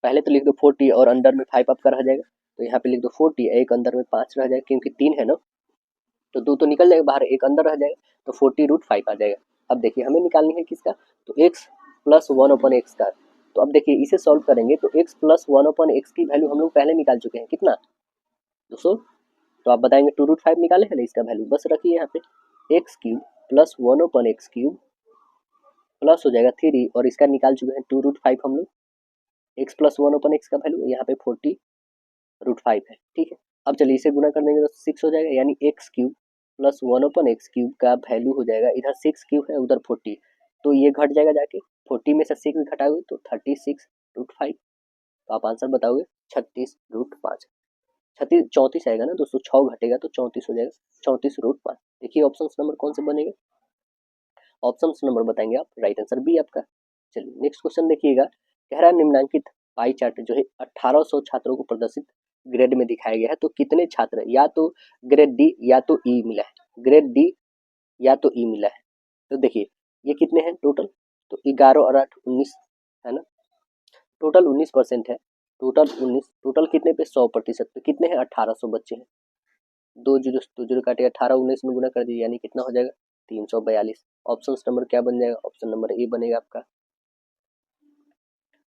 पहले तो लिख दो 40 और अंदर में 5 आपका रह जाएगा, तो यहाँ पे लिख दो 40, एक अंदर में 5 रह जाएगा क्योंकि 3 है ना, तो 2 तो निकल जाएगा बाहर, एक अंदर रह जाएगा, तो 40√5 आ जाएगा। अब देखिए हमें निकालनी है किसका, तो x प्लस 1/x का। तो अब देखिए इसे सॉल्व करेंगे तो x प्लस 1/x की वैल्यू हम लोग पहले निकाल चुके हैं, कितना 200, तो आप बताएंगे 2√5 निकाले है ना, इसका वैल्यू बस रखिए यहाँ पे, x cube plus 1/x cube plus हो जाएगा 3 और इसका निकाल चुके हैं 2√5 हम लोग, x प्लस 1/x का वैल्यू यहाँ पे 40√5 है, ठीक है। अब चलिए इसे गुना कर देंगे तो 6 हो जाएगा, यानी x cube plus 1/x cube का वैल्यू हो जाएगा, इधर 6 क्यूब है उधर 40, तो ये घट जाएगा जाके, 40 में से 6 घटाओगे तो 36√5, तो आप आंसर बताओगे 36√5, 34 आएगा ना दोस्तों, 6 घटेगा तो 34 हो जाएगा, 34√5। देखिए ऑप्शन नंबर कौन सा बनेगा, ऑप्शन नंबर बताएंगे आप, राइट आंसर बी आपका। चलिए नेक्स्ट क्वेश्चन देखिएगा, कह रहा है निम्नांकित पाई चार्ट जो है 1800 छात्रों को प्रदर्शित ग्रेड में दिखाया गया है, तो कितने छात्र या तो ग्रेड डी या तो ई मिला है, ग्रेड डी या तो ई मिला है। तो देखिए ये कितने हैं टोटल, तो 11 और 8 19 है ना, टोटल 19% है, टोटल 19, टोटल कितने पे 100% पे कितने हैं 1800 बच्चे हैं, 2 जीरो काटे 18 19 में गुना कर दीजिए यानी कितना हो जाएगा 342। ऑप्शन नंबर क्या बन जाएगा, ऑप्शन नंबर ए बनेगा आपका।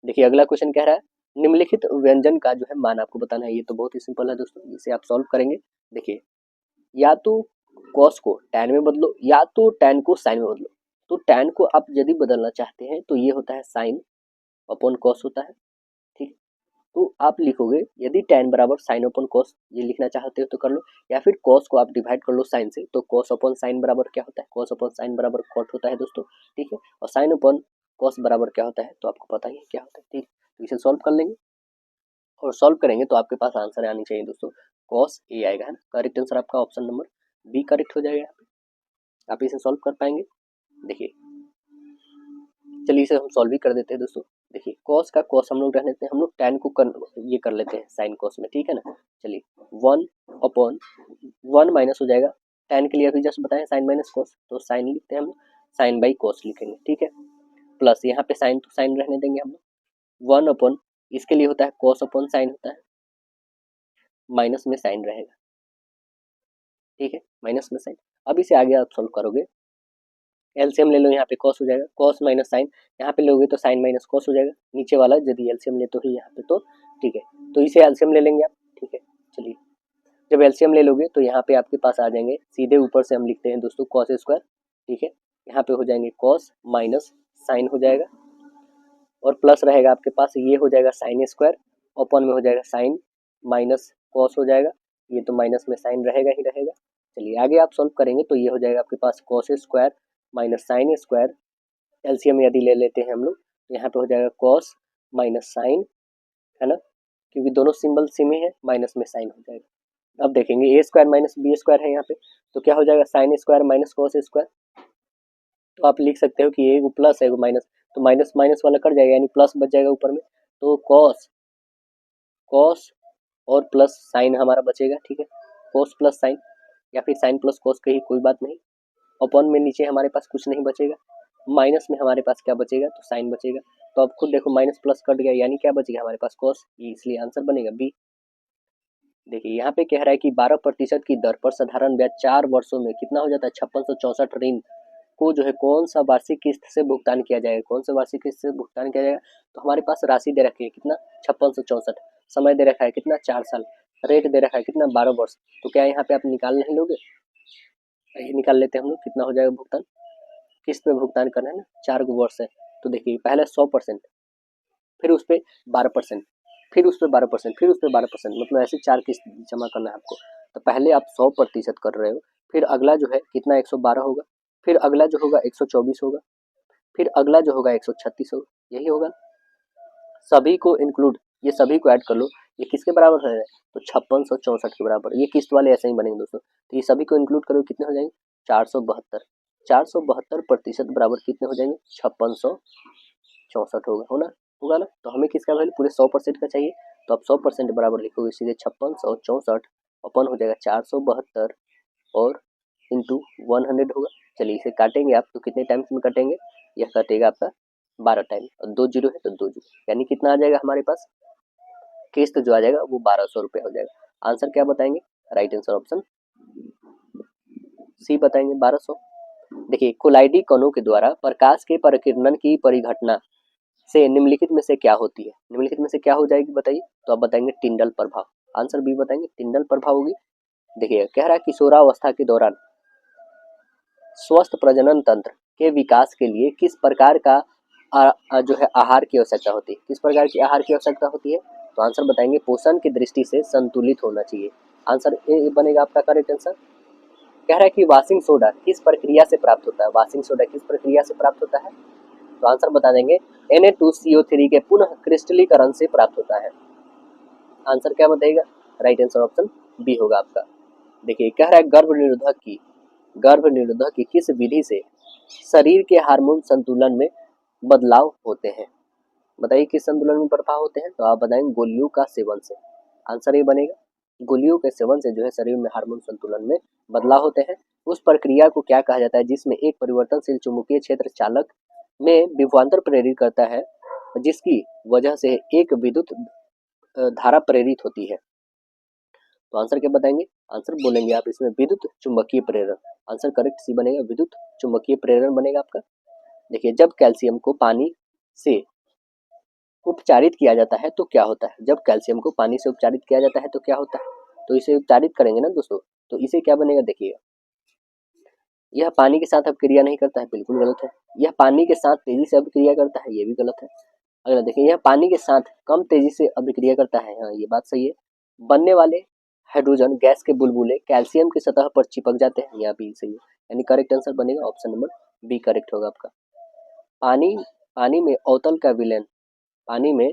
देखिए अगला क्वेश्चन कह रहा है निम्नलिखित व्यंजन का जो है मान आपको बताना है, ये तो बहुत ही सिंपल है दोस्तों, इसे आप सॉल्व करेंगे। देखिए या तो कॉस को टैन में बदलो या तो टैन को साइन में बदलो, तो टैन को आप यदि बदलना चाहते हैं तो ये होता है साइन अपॉन कॉस होता है, ठीक। तो आप लिखोगे यदि टैन बराबर साइन अपॉन कॉस ये लिखना चाहते हो तो कर लो, या फिर कॉस को आप डिवाइड कर लो साइन से, तो कॉस अपॉन साइन बराबर क्या होता है, कॉस अपॉन साइन बराबर कॉट होता है दोस्तों, ठीक है। और साइन अपॉन कॉस बराबर क्या होता है तो आपको पता ही है क्या होता है, ठीक। तो इसे सॉल्व कर लेंगे और सॉल्व करेंगे तो आपके पास आंसर आनी चाहिए दोस्तों, कॉस ए आएगा, है ना। करेक्ट आंसर आपका ऑप्शन नंबर बी करेक्ट हो जाएगा, आप इसे सॉल्व कर पाएंगे। देखिए चलिए इसे हम सॉल्व भी कर देते हैं दोस्तों। देखिए कॉस का कॉस हम लोग रख लेते हैं, हम लोग टैन को ये कर लेते हैं साइन कॉस में, ठीक है ना। चलिए 1/1 माइनस हो जाएगा, टैन के लिए अभी जस्ट बताएं साइन माइनस कॉस, तो साइन लिखते हैं हम लोग, साइन बाई कॉस लिखेंगे, ठीक है। प्लस यहाँ पे साइन तो साइन रहने देंगे हम लोग, 1/, इसके लिए होता है कॉस अपॉन साइन होता है, माइनस में साइन रहेगा, ठीक है, माइनस में साइन। अब इसे आगे आप सॉल्व करोगे, एलसीएम ले लो, यहाँ पे कॉस हो जाएगा, कॉस माइनस साइन, यहाँ पे लोगे तो साइन माइनस कॉस हो जाएगा, नीचे वाला यदि एलसीएम ले तो ही यहाँ पे, तो ठीक है, तो इसे एलसीएम ले लेंगे आप, ठीक है। चलिए जब एलसीएम ले लोगे तो यहाँ पे आपके पास आ जाएंगे, सीधे ऊपर से हम लिखते हैं दोस्तों कॉस स्क्वायर, ठीक है, यहाँ पे हो जाएंगे कॉस माइनस साइन हो जाएगा और प्लस रहेगा आपके पास, ये हो जाएगा साइन स्क्वायर, ओपन में हो जाएगा साइन माइनस कॉस हो जाएगा, ये तो माइनस में साइन रहेगा ही रहेगा। चलिए आगे आप सॉल्व करेंगे तो ये हो जाएगा आपके पास cos square minus sin square, LCM यदि ले लेते हैं हम लोग तो यहाँ पे हो जाएगा कॉस माइनस साइन, है ना, क्योंकि दोनों सिंबल सेम ही है, माइनस में साइन हो जाएगा। अब देखेंगे ए स्क्वायर माइनस बी स्क्वायर है यहाँ पे, तो क्या हो जाएगा sine square minus cos square, तो आप लिख सकते हो कि एक प्लस है माइनस, तो माइनस माइनस वाला कट जाएगा यानी प्लस बच जाएगा ऊपर में, तो कॉस कॉस और प्लस साइन हमारा बचेगा, ठीक है, कॉस प्लस साइन या फिर साइन प्लस कॉस कही कोई बात नहीं, अपॉन में नीचे हमारे पास कुछ नहीं बचेगा, माइनस में हमारे पास क्या बचेगा तो साइन बचेगा, तो अब खुद देखो माइनस प्लस कट गया यानी क्या बचेगा हमारे पास कॉस, इसलिए आंसर बनेगा बी। देखिए यहाँ पे कह रहा है कि 12% की दर पर साधारण ब्याज 4 वर्षों में कितना हो जाता है 5664 ऋण को जो है कौन सा वार्षिक किस्त से भुगतान किया जाएगा, कौन सा वार्षिक किस्त से भुगतान किया जाएगा, तो हमारे पास राशि दे रखी है कितना 5664, समय दे रखा है कितना 4 साल, रेट दे रखा है कितना 12 वर्ष, तो क्या यहाँ पे आप निकाल नहीं लोगे, ये निकाल लेते हैं हम लोग, कितना हो जाएगा भुगतान, किस्त में भुगतान करना है ना, 4 वर्ष है। तो देखिए पहले 100%, फिर उस पर 12%, फिर उस पर 12%, फिर उस पर 12%, मतलब ऐसे 4 किस्त जमा करना है आपको। तो पहले आप 100% कर रहे हो, फिर अगला जो है कितना 112 होगा, फिर अगला जो होगा 124 होगा, फिर अगला जो होगा 136 होगा, यही होगा। सभी को इंक्लूड, ये सभी को ऐड कर लो, ये किसके बराबर है, तो 5664 के बराबर। ये किस्त वाले ऐसे ही बनेंगे दोस्तों। तो ये सभी को इंक्लूड करो, कितने हो जाएंगे 472, 472% बराबर कितने हो जाएंगे 5664 होगा ना। तो हमें किसका वैल्यू पूरे 100% का चाहिए, तो आप 100% बराबर लिखोगे सीधे 5664 अपन हो जाएगा 472 और इंटू 100 होगा। चलिए इसे काटेंगे आप, तो कितने टाइम्स में कटेंगे, यह कटेगा आपका 12 टाइम, और 2 जीरो है तो 2 जीरो, यानी कितना आ जाएगा हमारे पास किस्त जो आ जाएगा वो 1200 रुपये हो जाएगा। आंसर क्या बताएंगे, राइट आंसर ऑप्शन सी बताएंगे 1200। देखिए कोलाइडी कणों के द्वारा प्रकाश के परिकिरणन की परिघटना से निम्नलिखित में से क्या होती है, निम्नलिखित में से क्या हो जाएगी बताइए, तो आप बताएंगे टिंडल प्रभाव। आंसर बी बताएंगे टिंडल प्रभाव होगी। देखिए कह रहा है किशोरावस्था के दौरान स्वस्थ प्रजनन तंत्र के विकास के लिए किस प्रकार का जो है आहार की आवश्यकता होती है, किस प्रकार की आहार की आवश्यकता होती है, तो आंसर बताएंगे पोषण की दृष्टि से संतुलित होना चाहिए। आंसर ए बनेगा आपका करेक्ट आंसर। कह रहा है कि वॉशिंग सोडा किस प्रक्रिया से प्राप्त होता है, वॉशिंग सोडा किस प्रक्रिया से प्राप्त होता है, तो आंसर बता देंगे Na2CO3 के पुनः क्रिस्टलीकरण से प्राप्त होता है। आंसर क्या बताएगा, राइट आंसर ऑप्शन बी होगा आपका। देखिए कह रहा है गर्भ निरोधक की किस विधि से शरीर के हार्मोन संतुलन में बदलाव होते हैं, बताइए किस संतुलन में बदलाव होते हैं, तो आप बताएंगे गोलियों का सेवन से। आंसर ये बनेगा गोलियों के सेवन से जो है शरीर में हार्मोन संतुलन में बदलाव होते हैं। उस प्रक्रिया को क्या कहा जाता है जिसमें एक परिवर्तनशील चुंबकीय क्षेत्र चालक में विभवांतर प्रेरित करता है, जिसकी वजह से एक विद्युत धारा प्रेरित होती है, तो आंसर क्या बताएंगे, आंसर बोलेंगे आप इसमें विद्युत चुंबकीय प्रेरण। आंसर करेक्ट सी बनेगा, विद्युत चुंबकीय प्रेरण बनेगा आपका। देखिए जब कैल्शियम को पानी से उपचारित किया जाता है तो क्या होता है, जब कैल्शियम को पानी से उपचारित किया जाता है तो क्या होता है, तो इसे उपचारित करेंगे ना दोस्तों, तो इसे क्या बनेगा, देखिए यह पानी के साथ अब क्रिया नहीं करता है, बिल्कुल गलत है। यह पानी के साथ तेजी से अभिक्रिया करता है, ये भी गलत है। अगला देखिए यह पानी के साथ कम तेजी से अभिक्रिया करता है, हाँ ये बात सही है। बनने वाले हाइड्रोजन गैस के बुलबुले कैल्शियम की सतह पर चिपक जाते हैं, यह भी सही है, यानी करेक्ट आंसर बनेगा ऑप्शन नंबर बी करेक्ट होगा आपका। पानी पानी में अवतल का विलयन, पानी में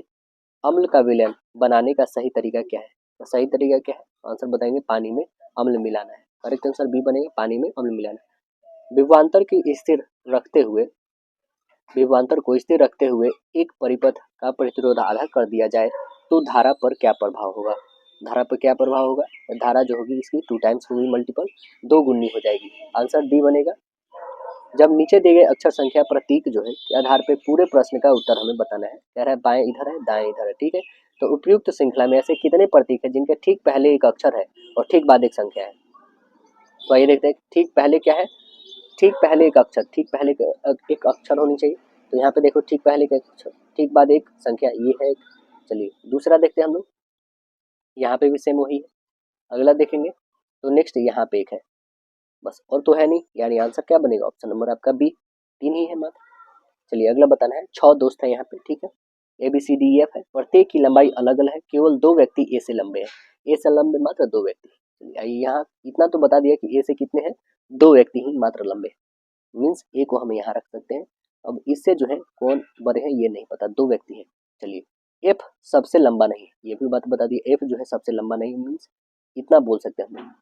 अम्ल का विलयन बनाने का सही तरीका क्या है, तो सही तरीका क्या है, आंसर बताएंगे पानी में अम्ल मिलाना है, करेक्ट आंसर बी बनेगा पानी में अम्ल मिलाना है। विभवांतर की स्थिर रखते हुए विभवांतर को स्थिर रखते हुए एक परिपथ का प्रतिरोध आधा कर दिया जाए तो धारा पर क्या प्रभाव होगा, धारा पर क्या प्रभाव होगा, धारा जो होगी इसकी 2 टाइम्स होगी, मल्टीपल 2 गुनी हो जाएगी। आंसर डी बनेगा। जब नीचे दिए गए अक्षर संख्या प्रतीक जो है के आधार पे पूरे प्रश्न का उत्तर हमें बताना है, कह रहा है बाएं इधर है दाएं इधर है, ठीक है। तो उपयुक्त श्रृंखला में ऐसे कितने प्रतीक है जिनके ठीक पहले एक अक्षर है और ठीक बाद एक संख्या है, तो आइए देखते हैं ठीक पहले क्या है, ठीक पहले एक अक्षर, ठीक पहले एक अक्षर होनी चाहिए, तो यहाँ पे देखो ठीक पहले का अक्षर, ठीक बाद एक संख्या, ये है एक। चलिए दूसरा देखते हैं हम लोग, यहाँ पे भी सेम वही है। अगला देखेंगे तो नेक्स्ट यहाँ पे एक है, बस और तो है नहीं, यानी आंसर क्या बनेगा, ऑप्शन नंबर आपका बी, 3 ही है मात्र। चलिए अगला बताना है, 6 दोस्त है यहाँ पे, ठीक है, A B C D E F है, प्रत्येक की लंबाई अलग अलग है, केवल 2 व्यक्ति ए से लंबे हैं, ए से लंबे मात्र 2 व्यक्ति। चलिए यहाँ इतना तो बता दिया कि ए से कितने हैं, 2 व्यक्ति ही मात्र लंबे, मीन्स ए को हम यहाँ रख सकते हैं। अब इससे जो है कौन बड़े हैं ये नहीं पता, 2 व्यक्ति हैं। चलिए एफ सबसे लंबा नहीं, ये भी बात बता दी, एफ जो है सबसे लंबा नहीं, मीन्स इतना बोल सकते हैं हम।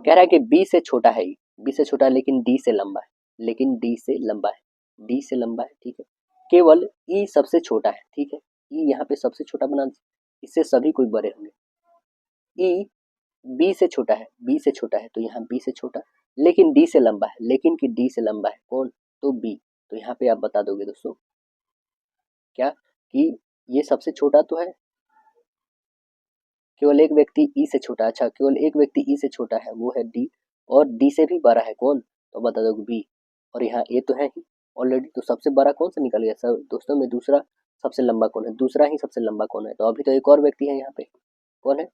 कह रहा है कि बी से छोटा है, बी से छोटा है लेकिन डी से लंबा है, लेकिन डी से लंबा है, डी से लंबा है, ठीक है। केवल ई सबसे छोटा है, ठीक है, ई यहाँ पे सबसे छोटा बना, इससे सभी कोई बड़े होंगे। ई बी से छोटा है, बी से छोटा है तो यहाँ बी से छोटा, लेकिन डी से लंबा है, लेकिन कि डी से लंबा है कौन, तो बी। तो यहाँ पे आप बता दोगे दोस्तों क्या कि ये सबसे छोटा तो है, केवल एक व्यक्ति ई से छोटा, अच्छा केवल एक व्यक्ति ई से छोटा है वो है डी, और डी से भी बड़ा है कौन, तो बता दोगे बी, और यहाँ ए तो है ही ऑलरेडी, तो सबसे बड़ा कौन सा निकल गया सब दोस्तों में, दूसरा सबसे लंबा कौन है, दूसरा ही सबसे लंबा कौन है, तो अभी तो एक और व्यक्ति है यहाँ पे, कौन है,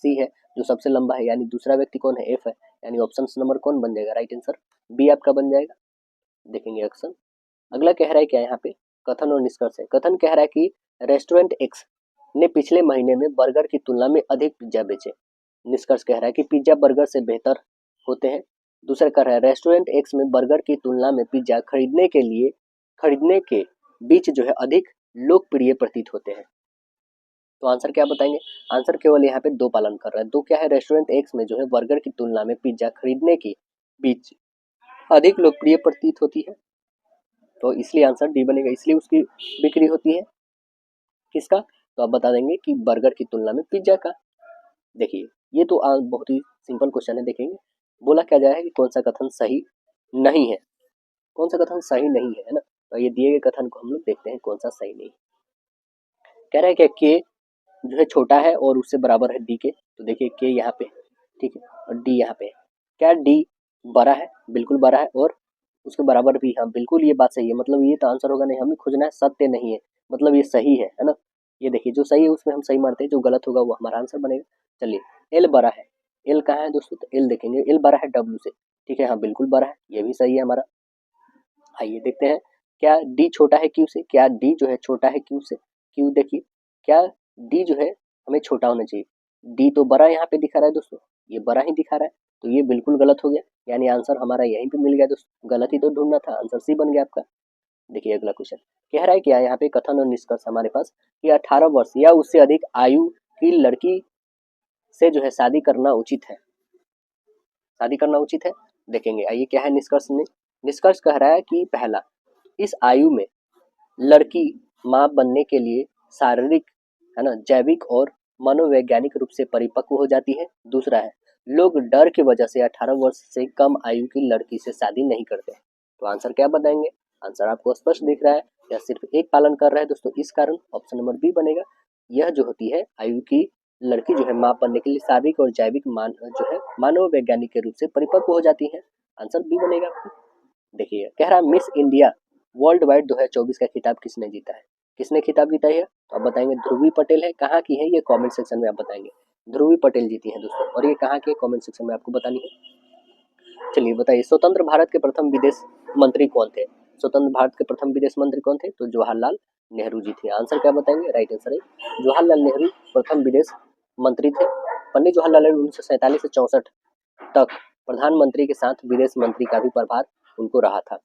सी है जो सबसे लंबा है, यानी दूसरा व्यक्ति कौन है, एफ है, यानी ऑप्शन नंबर कौन बन जाएगा, राइट आंसर बी आपका बन जाएगा। देखेंगे ऑप्शन। अगला कह रहा है क्या यहाँ पे, कथन और निष्कर्ष है। कथन कह रहा है कि रेस्टोरेंट एक्स ने पिछले महीने में बर्गर की तुलना में अधिक पिज्जा बेचे। निष्कर्ष कह रहा है कि पिज्जा बर्गर से बेहतर होते हैं। दूसरा कह रहा है रेस्टोरेंट एक्स में बर्गर की तुलना में पिज्जा खरीदने के बीच जो है अधिक लोकप्रिय प्रतीत होते हैं। तो आंसर क्या बताएंगे, आंसर केवल यहाँ पे दो पालन कर रहा है। दो क्या है, रेस्टोरेंट एक्स में जो है बर्गर की तुलना में पिज्जा खरीदने के बीच अधिक लोकप्रिय प्रतीत होती है, तो इसलिए आंसर डी बनेगा, इसलिए उसकी बिक्री होती है। किसका, तो आप बता देंगे कि बर्गर की तुलना में पिज्जा का। देखिए ये तो बहुत ही सिंपल क्वेश्चन है। देखेंगे बोला क्या जाए कि कौन सा कथन सही नहीं है, कौन सा कथन सही नहीं है ना। तो ये दिए गए कथन को हम लोग देखते हैं कौन सा सही नहीं। कह रहा है कि के जो है छोटा है और उससे बराबर है डी के, तो देखिए के यहाँ पे, ठीक है, और डी यहाँ पे। क्या डी बड़ा है, बिल्कुल बड़ा है, और उसके बराबर भी, हाँ बिल्कुल ये बात सही है, मतलब ये तो आंसर होगा नहीं, हमें खोजना है सत्य नहीं है, मतलब ये सही है ना। ये देखिए जो सही है उसमें हम सही मारते हैं, जो गलत होगा वो हमारा आंसर बनेगा। चलिए एल बड़ा है, एल कहाँ है दोस्तों, तो एल देखेंगे, एल बड़ा है डब्ल्यू से, ठीक है, हाँ बिल्कुल बड़ा है, ये भी सही है हमारा। आइए देखते हैं, क्या डी छोटा है क्यू से, क्या डी जो है छोटा है क्यू से, क्यू देखिए, क्या डी जो है हमें छोटा होना चाहिए, डी तो बड़ा यहाँ पे दिखा रहा है दोस्तों, ये बड़ा ही दिखा रहा है, तो ये बिल्कुल गलत हो गया, यानी आंसर हमारा यहीं पे मिल गया दोस्तों, गलत ही तो ढूंढना था, आंसर सी बन गया आपका। देखिए अगला क्वेश्चन कह रहा है क्या, यहाँ पे कथन और निष्कर्ष हमारे पास कि 18 वर्ष या उससे अधिक आयु की लड़की से जो है शादी करना उचित है, शादी करना उचित है। देखेंगे आइए क्या है निष्कर्ष में, निष्कर्ष कह रहा है कि पहला, इस आयु में लड़की माँ बनने के लिए शारीरिक, है ना, जैविक और मनोवैज्ञानिक रूप से परिपक्व हो जाती है। दूसरा है, लोग डर की वजह से 18 वर्ष से कम आयु की लड़की से शादी नहीं करते। तो आंसर क्या बताएंगे, आंसर आपको स्पष्ट दिख रहा है, यह सिर्फ एक पालन कर रहा है दोस्तों, इस कारण ऑप्शन नंबर बी बनेगा। यह जो होती है आयु की लड़की जो है माँ बनने के लिए शारीरिक और जैविक जो है मानववैज्ञानिक के रूप से परिपक्व हो जाती है, आंसर बी बनेगा आपको। देखिए कह रहा है मिस इंडिया वर्ल्ड वाइड 2024 का खिताब किसने जीता है, किसने खिताब जीता है, तो आप बताएंगे ध्रुवी पटेल है, कहाँ की है ये कमेंट सेक्शन में आप बताएंगे, ध्रुवी पटेल जीती है दोस्तों, और ये कहाँ की है कमेंट सेक्शन में आपको बतानी है। चलिए बताइए स्वतंत्र भारत के प्रथम विदेश मंत्री कौन थे, स्वतंत्र भारत के प्रथम विदेश मंत्री कौन थे, तो जवाहरलाल नेहरू जी थे, आंसर क्या बताएंगे, राइट आंसर है जवाहरलाल नेहरू प्रथम विदेश मंत्री थे। पंडित जवाहरलाल नेहरू 1947 से 64 तक प्रधानमंत्री के साथ विदेश मंत्री का भी प्रभार उनको रहा था।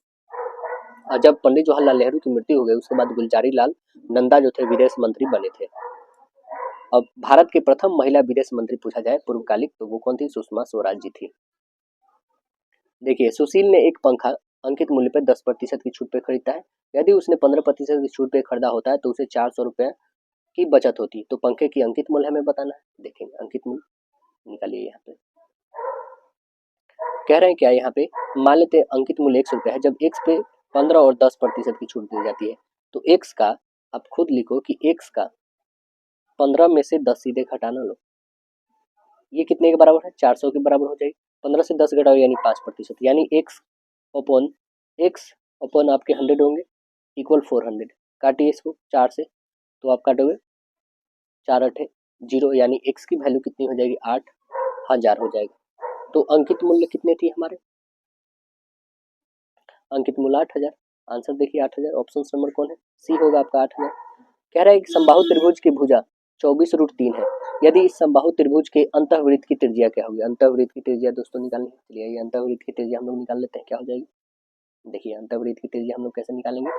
और जब पंडित जवाहरलाल नेहरू की मृत्यु हो गई उसके बाद गुलजारी लाल नंदा जो थे विदेश मंत्री बने थे। अब भारत के प्रथम महिला विदेश मंत्री पूछा जाए पूर्वकालिक, तो वो कौन थी, सुषमा स्वराज जी थी। देखिए सुशील ने एक पंखा अंकित मूल्य पर 10% की छूट पे खरीदा है, यदि उसने 15% की छूट पे खरीदा होता है तो उसे 400 रुपए की बचत होती, तो पंखे की अंकित मूल्य हमें बताना है। देखेंगे अंकित मूल्य निकालिए, यहाँ पे कह रहे हैं क्या, यहाँ पे मान लेते हैं अंकित मूल्य 100 रुपये है, जब एक्स पे 15 और 10% की छूट दी जाती है, तो एक्स का आप खुद लिखो कि एक्स का 15 में से 10 सीधे घटाना लो, ये कितने के बराबर है, 400 के बराबर हो जाएगी, 15 से 10 घटाओ यानी 5%, यानी एक्स अपॉन आपके 100 होंगे इक्वल 400, काटिए इसको 4 से, तो आप काटोगे 4 अठे 0, यानी एक्स की वैल्यू कितनी हो जाएगी, 8000 हो जाएगा। तो अंकित मूल्य कितने थी हमारे, अंकित मूल्य 8000, आंसर देखिए 8000, ऑप्शन नंबर कौन है, सी होगा आपका 8000। कह रहा है कि समबाहु त्रिभुज की भुजा 24√3 है, यदि इस समबाहु त्रिभुज के अंतःवृत्त की त्रिज्या क्या होगी, अंतःवृत्त की त्रिज्या दोस्तों निकालनी है, चलिए ये अंतःवृत्त की त्रिज्या हम लोग निकाल लेते हैं, क्या हो जाएगी, देखिए अंतःवृत्त की त्रिज्या हम लोग कैसे निकालेंगे।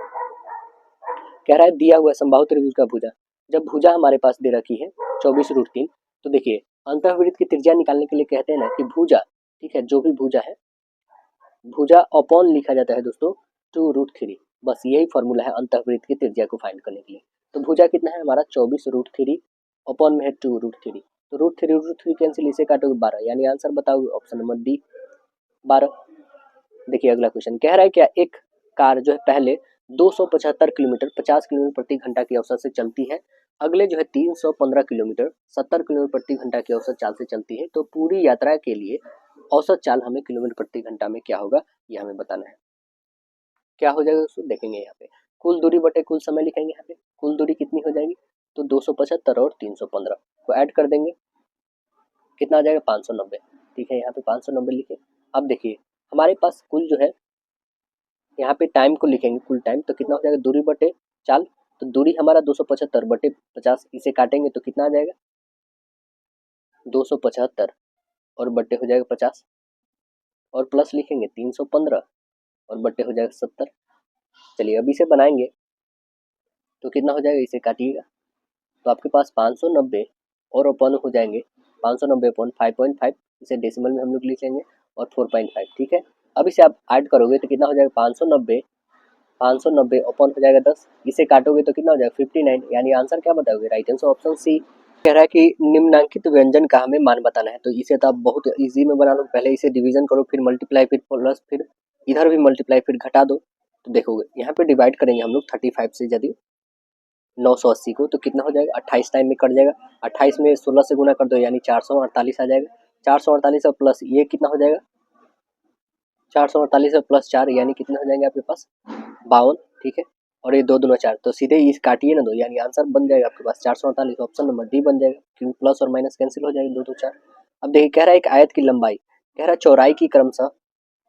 कह रहा है दिया हुआ समबाहु त्रिभुज का भुजा, जब भुजा हमारे पास दे रखी है 24√3, तो देखिए अंतःवृत्त की त्रिज्या निकालने के लिए कहते हैं ना कि भुजा, ठीक है, जो भी भुजा है भुजा अपॉन लिखा जाता है दोस्तों 2√3, बस यही फॉर्मूला है अंतःवृत्त की त्रिज्या को फाइंड करने के लिए। तो भुजा कितना है हमारा 24√3 अपॉन में है 2√3, तो √3 कैंसिल, इसे काटोगे 12, यानी आंसर बताओगे ऑप्शन नंबर डी 12। देखिए अगला क्वेश्चन कह रहा है क्या एक कार जो है पहले 275 किलोमीटर 50 किलोमीटर प्रति घंटा की औसत से चलती है, अगले जो है 315 किलोमीटर 70 किलोमीटर प्रति घंटा की औसत चाल से चलती है, तो पूरी यात्रा के लिए औसत चाल हमें किलोमीटर प्रति घंटा में क्या होगा, ये हमें बताना है। क्या हो जाएगा दोस्तों, देखेंगे यहाँ पे कुल दूरी बटे कुल समय लिखेंगे, यहाँ पे कुल दूरी कितनी हो जाएगी, तो 275 और 315 को ऐड कर देंगे, कितना आ जाएगा 590। ठीक है, यहाँ पे 590 लिखे। अब देखिए हमारे पास कुल जो है यहाँ पे टाइम को लिखेंगे, कुल टाइम तो कितना हो जाएगा दूरी बटे चाल, तो दूरी हमारा 275 बटे 50, इसे काटेंगे तो कितना आ जाएगा 275 और बटे हो जाएगा 50 और प्लस लिखेंगे 315 और बटे हो जाएगा 70। चलिए अब इसे बनाएंगे तो कितना हो जाएगा, इसे काटिएगा तो आपके पास 590 और अपन हो जाएंगे 590 अपॉन 5.5, इसे डेसिमल में हम लोग लिख लेंगे और 4.5। ठीक है, अब इसे आप ऐड करोगे तो कितना हो जाएगा 590 अपॉन हो जाएगा 10, इसे काटोगे तो कितना हो जाएगा 59, यानी आंसर क्या बताओगे, राइट आंसर ऑप्शन सी। कह रहा है कि निम्नांकित व्यंजन का हमें मान बताना है, तो इसे तो आप बहुत इजी में बना लो, पहले इसे डिवीजन करो, फिर मल्टीप्लाई, फिर प्लस, फिर इधर भी मल्टीप्लाई, फिर घटा दो, तो देखोगे यहाँ पे डिवाइड करेंगे हम लोग 35 से यदि 980 को, तो कितना हो जाएगा 28 टाइम में कट जाएगा, 28 में 16 से गुना कर दो यानी 448 आ जाएगा, 448 और प्लस ये कितना हो जाएगा 448 और प्लस 4 यानी कितने हो जाएंगे आपके पास 52। ठीक है, और ये 2 दूना 4, तो सीधे इस काटिए ना 2, यानी आंसर बन जाएगा आपके पास 448, ऑप्शन नंबर डी बन जाएगा, क्योंकि प्लस और माइनस कैंसिल हो जाएगा 2 2 4। अब देखिए कह रहा है एक आयत की लंबाई, कह रहा है चौड़ाई की क्रमशः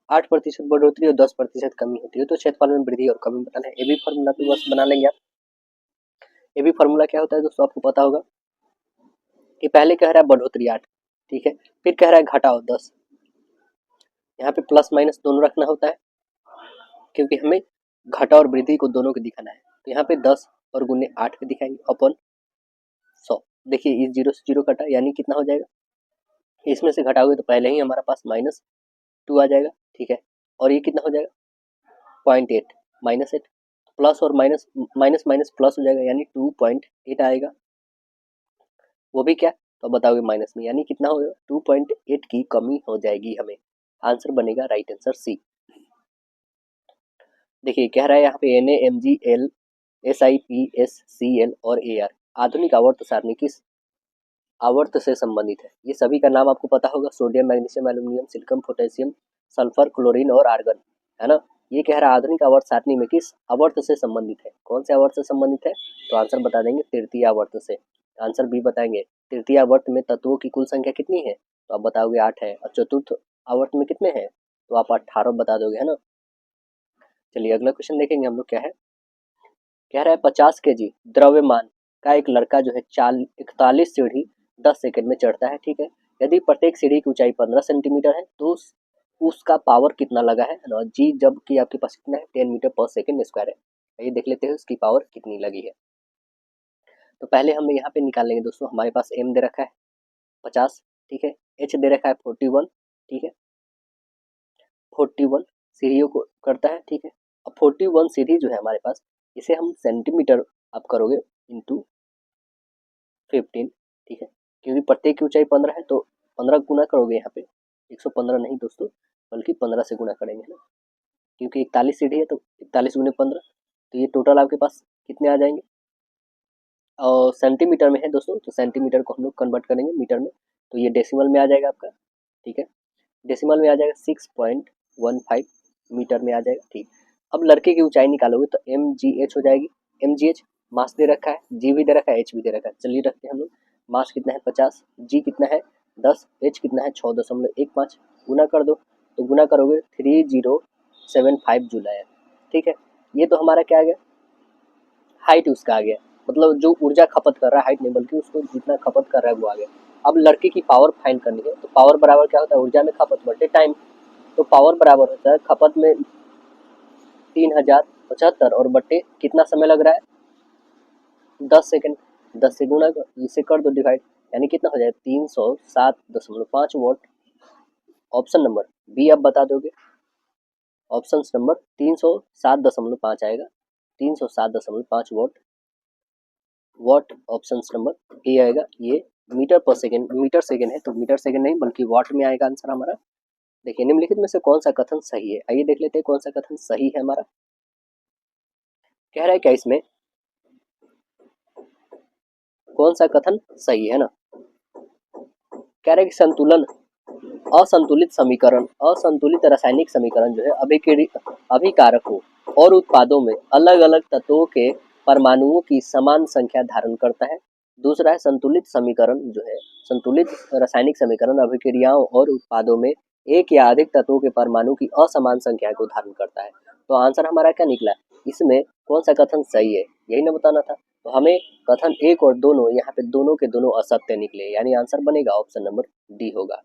8% बढ़ोतरी और 10% कमी होती है, तो क्षेत्रफल में वृद्धि और कमी बताना है। ये भी फॉर्मूला तो बस बना लेंगे आप। ये भी फॉर्मूला क्या होता है दोस्तों आपको पता होगा कि पहले कह रहा है बढ़ोतरी 8, ठीक है, फिर कह रहा है घटाओ 10, यहाँ पे प्लस माइनस दोनों रखना होता है क्योंकि हमें घटा और वृद्धि को दोनों को दिखाना है, तो यहाँ पे 10 और गुने 8 पे दिखाएंगे अपन 100। देखिए इस 0 से 0 कटा यानी कितना हो जाएगा, इसमें से घटाओगे तो पहले ही हमारा पास -2 आ जाएगा। ठीक है, और ये कितना हो जाएगा 0.8 -8, प्लस और माइनस माइनस माइनस प्लस हो जाएगा यानी 2.8 आएगा, वो भी क्या तो बताओगे माइनस में, यानी कितना होगा 2.8 की कमी हो जाएगी हमें, आंसर बनेगा राइट आंसर सी। देखिए कह रहा है यहाँ पे NaMgL SiPsCl और Ar आधुनिक आवर्त सारणी किस आवर्त से संबंधित है, ये सभी का नाम आपको पता होगा, sodium, magnesium, aluminium, silicon, potassium, sulphur, chlorine और आर्गन, है ना। ये कह रहा है आधुनिक आवर्त सारणी में किस आवर्त से संबंधित है, कौन से आवर्त से संबंधित है, तो आंसर बता देंगे तृतीय आवर्त से, आंसर बी बताएंगे। तृतीय आवर्त में तत्वों की कुल संख्या कितनी है, तो आप बताओगे 8 है, और चतुर्थ आवर्त में कितने हैं, तो आप 18 बता दोगे, है ना। चलिए अगला क्वेश्चन देखेंगे हम लोग क्या है, कह रहा है 50 kg द्रव्यमान का एक लड़का जो है 41 सीढ़ी 10 सेकंड में चढ़ता है। ठीक है, यदि प्रत्येक सीढ़ी की ऊंचाई 15 सेंटीमीटर है तो उसका पावर कितना लगा है ना, जी जबकि आपके पास कितना है 10 मीटर पर सेकंड स्क्वायर है। ये देख लेते हैं उसकी पावर कितनी लगी है। तो पहले हम यहाँ पे निकाल लेंगे दोस्तों, हमारे पास m दे रखा है 50, ठीक है, h दे रखा है 41, ठीक है, 41 सीढ़ियों को करता है। ठीक है, अब 41 सीढ़ी जो है हमारे पास, इसे हम सेंटीमीटर आप करोगे इंटू 15, ठीक है, क्योंकि प्रत्येक की ऊंचाई 15 है तो 15 गुना करोगे यहाँ पे, 115 नहीं दोस्तों बल्कि 15 से गुना करेंगे, है ना, क्योंकि 41 सीढ़ी है तो 41 गुने 15, तो ये टोटल आपके पास कितने आ जाएंगे, और सेंटीमीटर में है दोस्तों, तो सेंटीमीटर को हम लोग कन्वर्ट करेंगे मीटर में, तो ये डेसिमल में आ जाएगा आपका। ठीक है, डेसिमल में आ जाएगा 6.15 मीटर में आ जाएगा। ठीक, अब लड़के की ऊंचाई निकालोगे तो mgh हो जाएगी, mgh मास दे रखा है, g भी दे रखा है, h भी दे रखा है, चलिए रखते हैं हम लोग, मास कितना है 50, g कितना है 10, h कितना है 6.15, गुना कर दो, तो गुना करोगे 3075 जूल आया। ठीक है, ये तो हमारा क्या आ गया, हाइट उसका आ गया, मतलब जो ऊर्जा खपत कर रहा है, हाइट नहीं बल्कि उसको जितना खपत कर रहा है वो आ गया। अब लड़के की पावर फाइंड करनी है, तो पावर बराबर क्या होता है, ऊर्जा में खपत बटे टाइम, तो पावर बराबर होता है खपत में 3075 और बटे कितना समय लग रहा है 10 सेकंड, 10 से गुना कर, इसे कर दो डिवाइड, यानी कितना हो जाएगा 307.5 वॉट। ऑप्शन नंबर बी आप बता दोगे, ऑप्शन नंबर 307.5 आएगा, 307.5 what, what option number A आएगा। ये मीटर पर सेकंड, मीटर सेकंड है तो मीटर सेकंड नहीं बल्कि वॉट में आएगा आंसर हमारा। देखिए निम्नलिखित में से कौन सा कथन सही है, आइए देख लेते हैं कौन सा कथन सही है हमारा। कह रहा है क्या इसमें, कौन सा कथन सही है ना, कह रहा है कि संतुलन असंतुलित समीकरण, असंतुलित रासायनिक समीकरण जो है अभिकारकों और उत्पादों में अलग अलग तत्वों के परमाणुओं की समान संख्या धारण करता है। दूसरा है संतुलित समीकरण जो है, संतुलित रासायनिक समीकरण अभिक्रियाओं और उत्पादों में एक या अधिक तत्वों के परमाणु की असमान संख्या को धारण करता है। तो आंसर हमारा क्या निकला, इसमें कौन सा कथन सही है, यही ना बताना था। तो हमें कथन एक और दोनों, यहाँ पे दोनों के दोनों असत्य निकले, यानी आंसर बनेगा ऑप्शन नंबर डी होगा।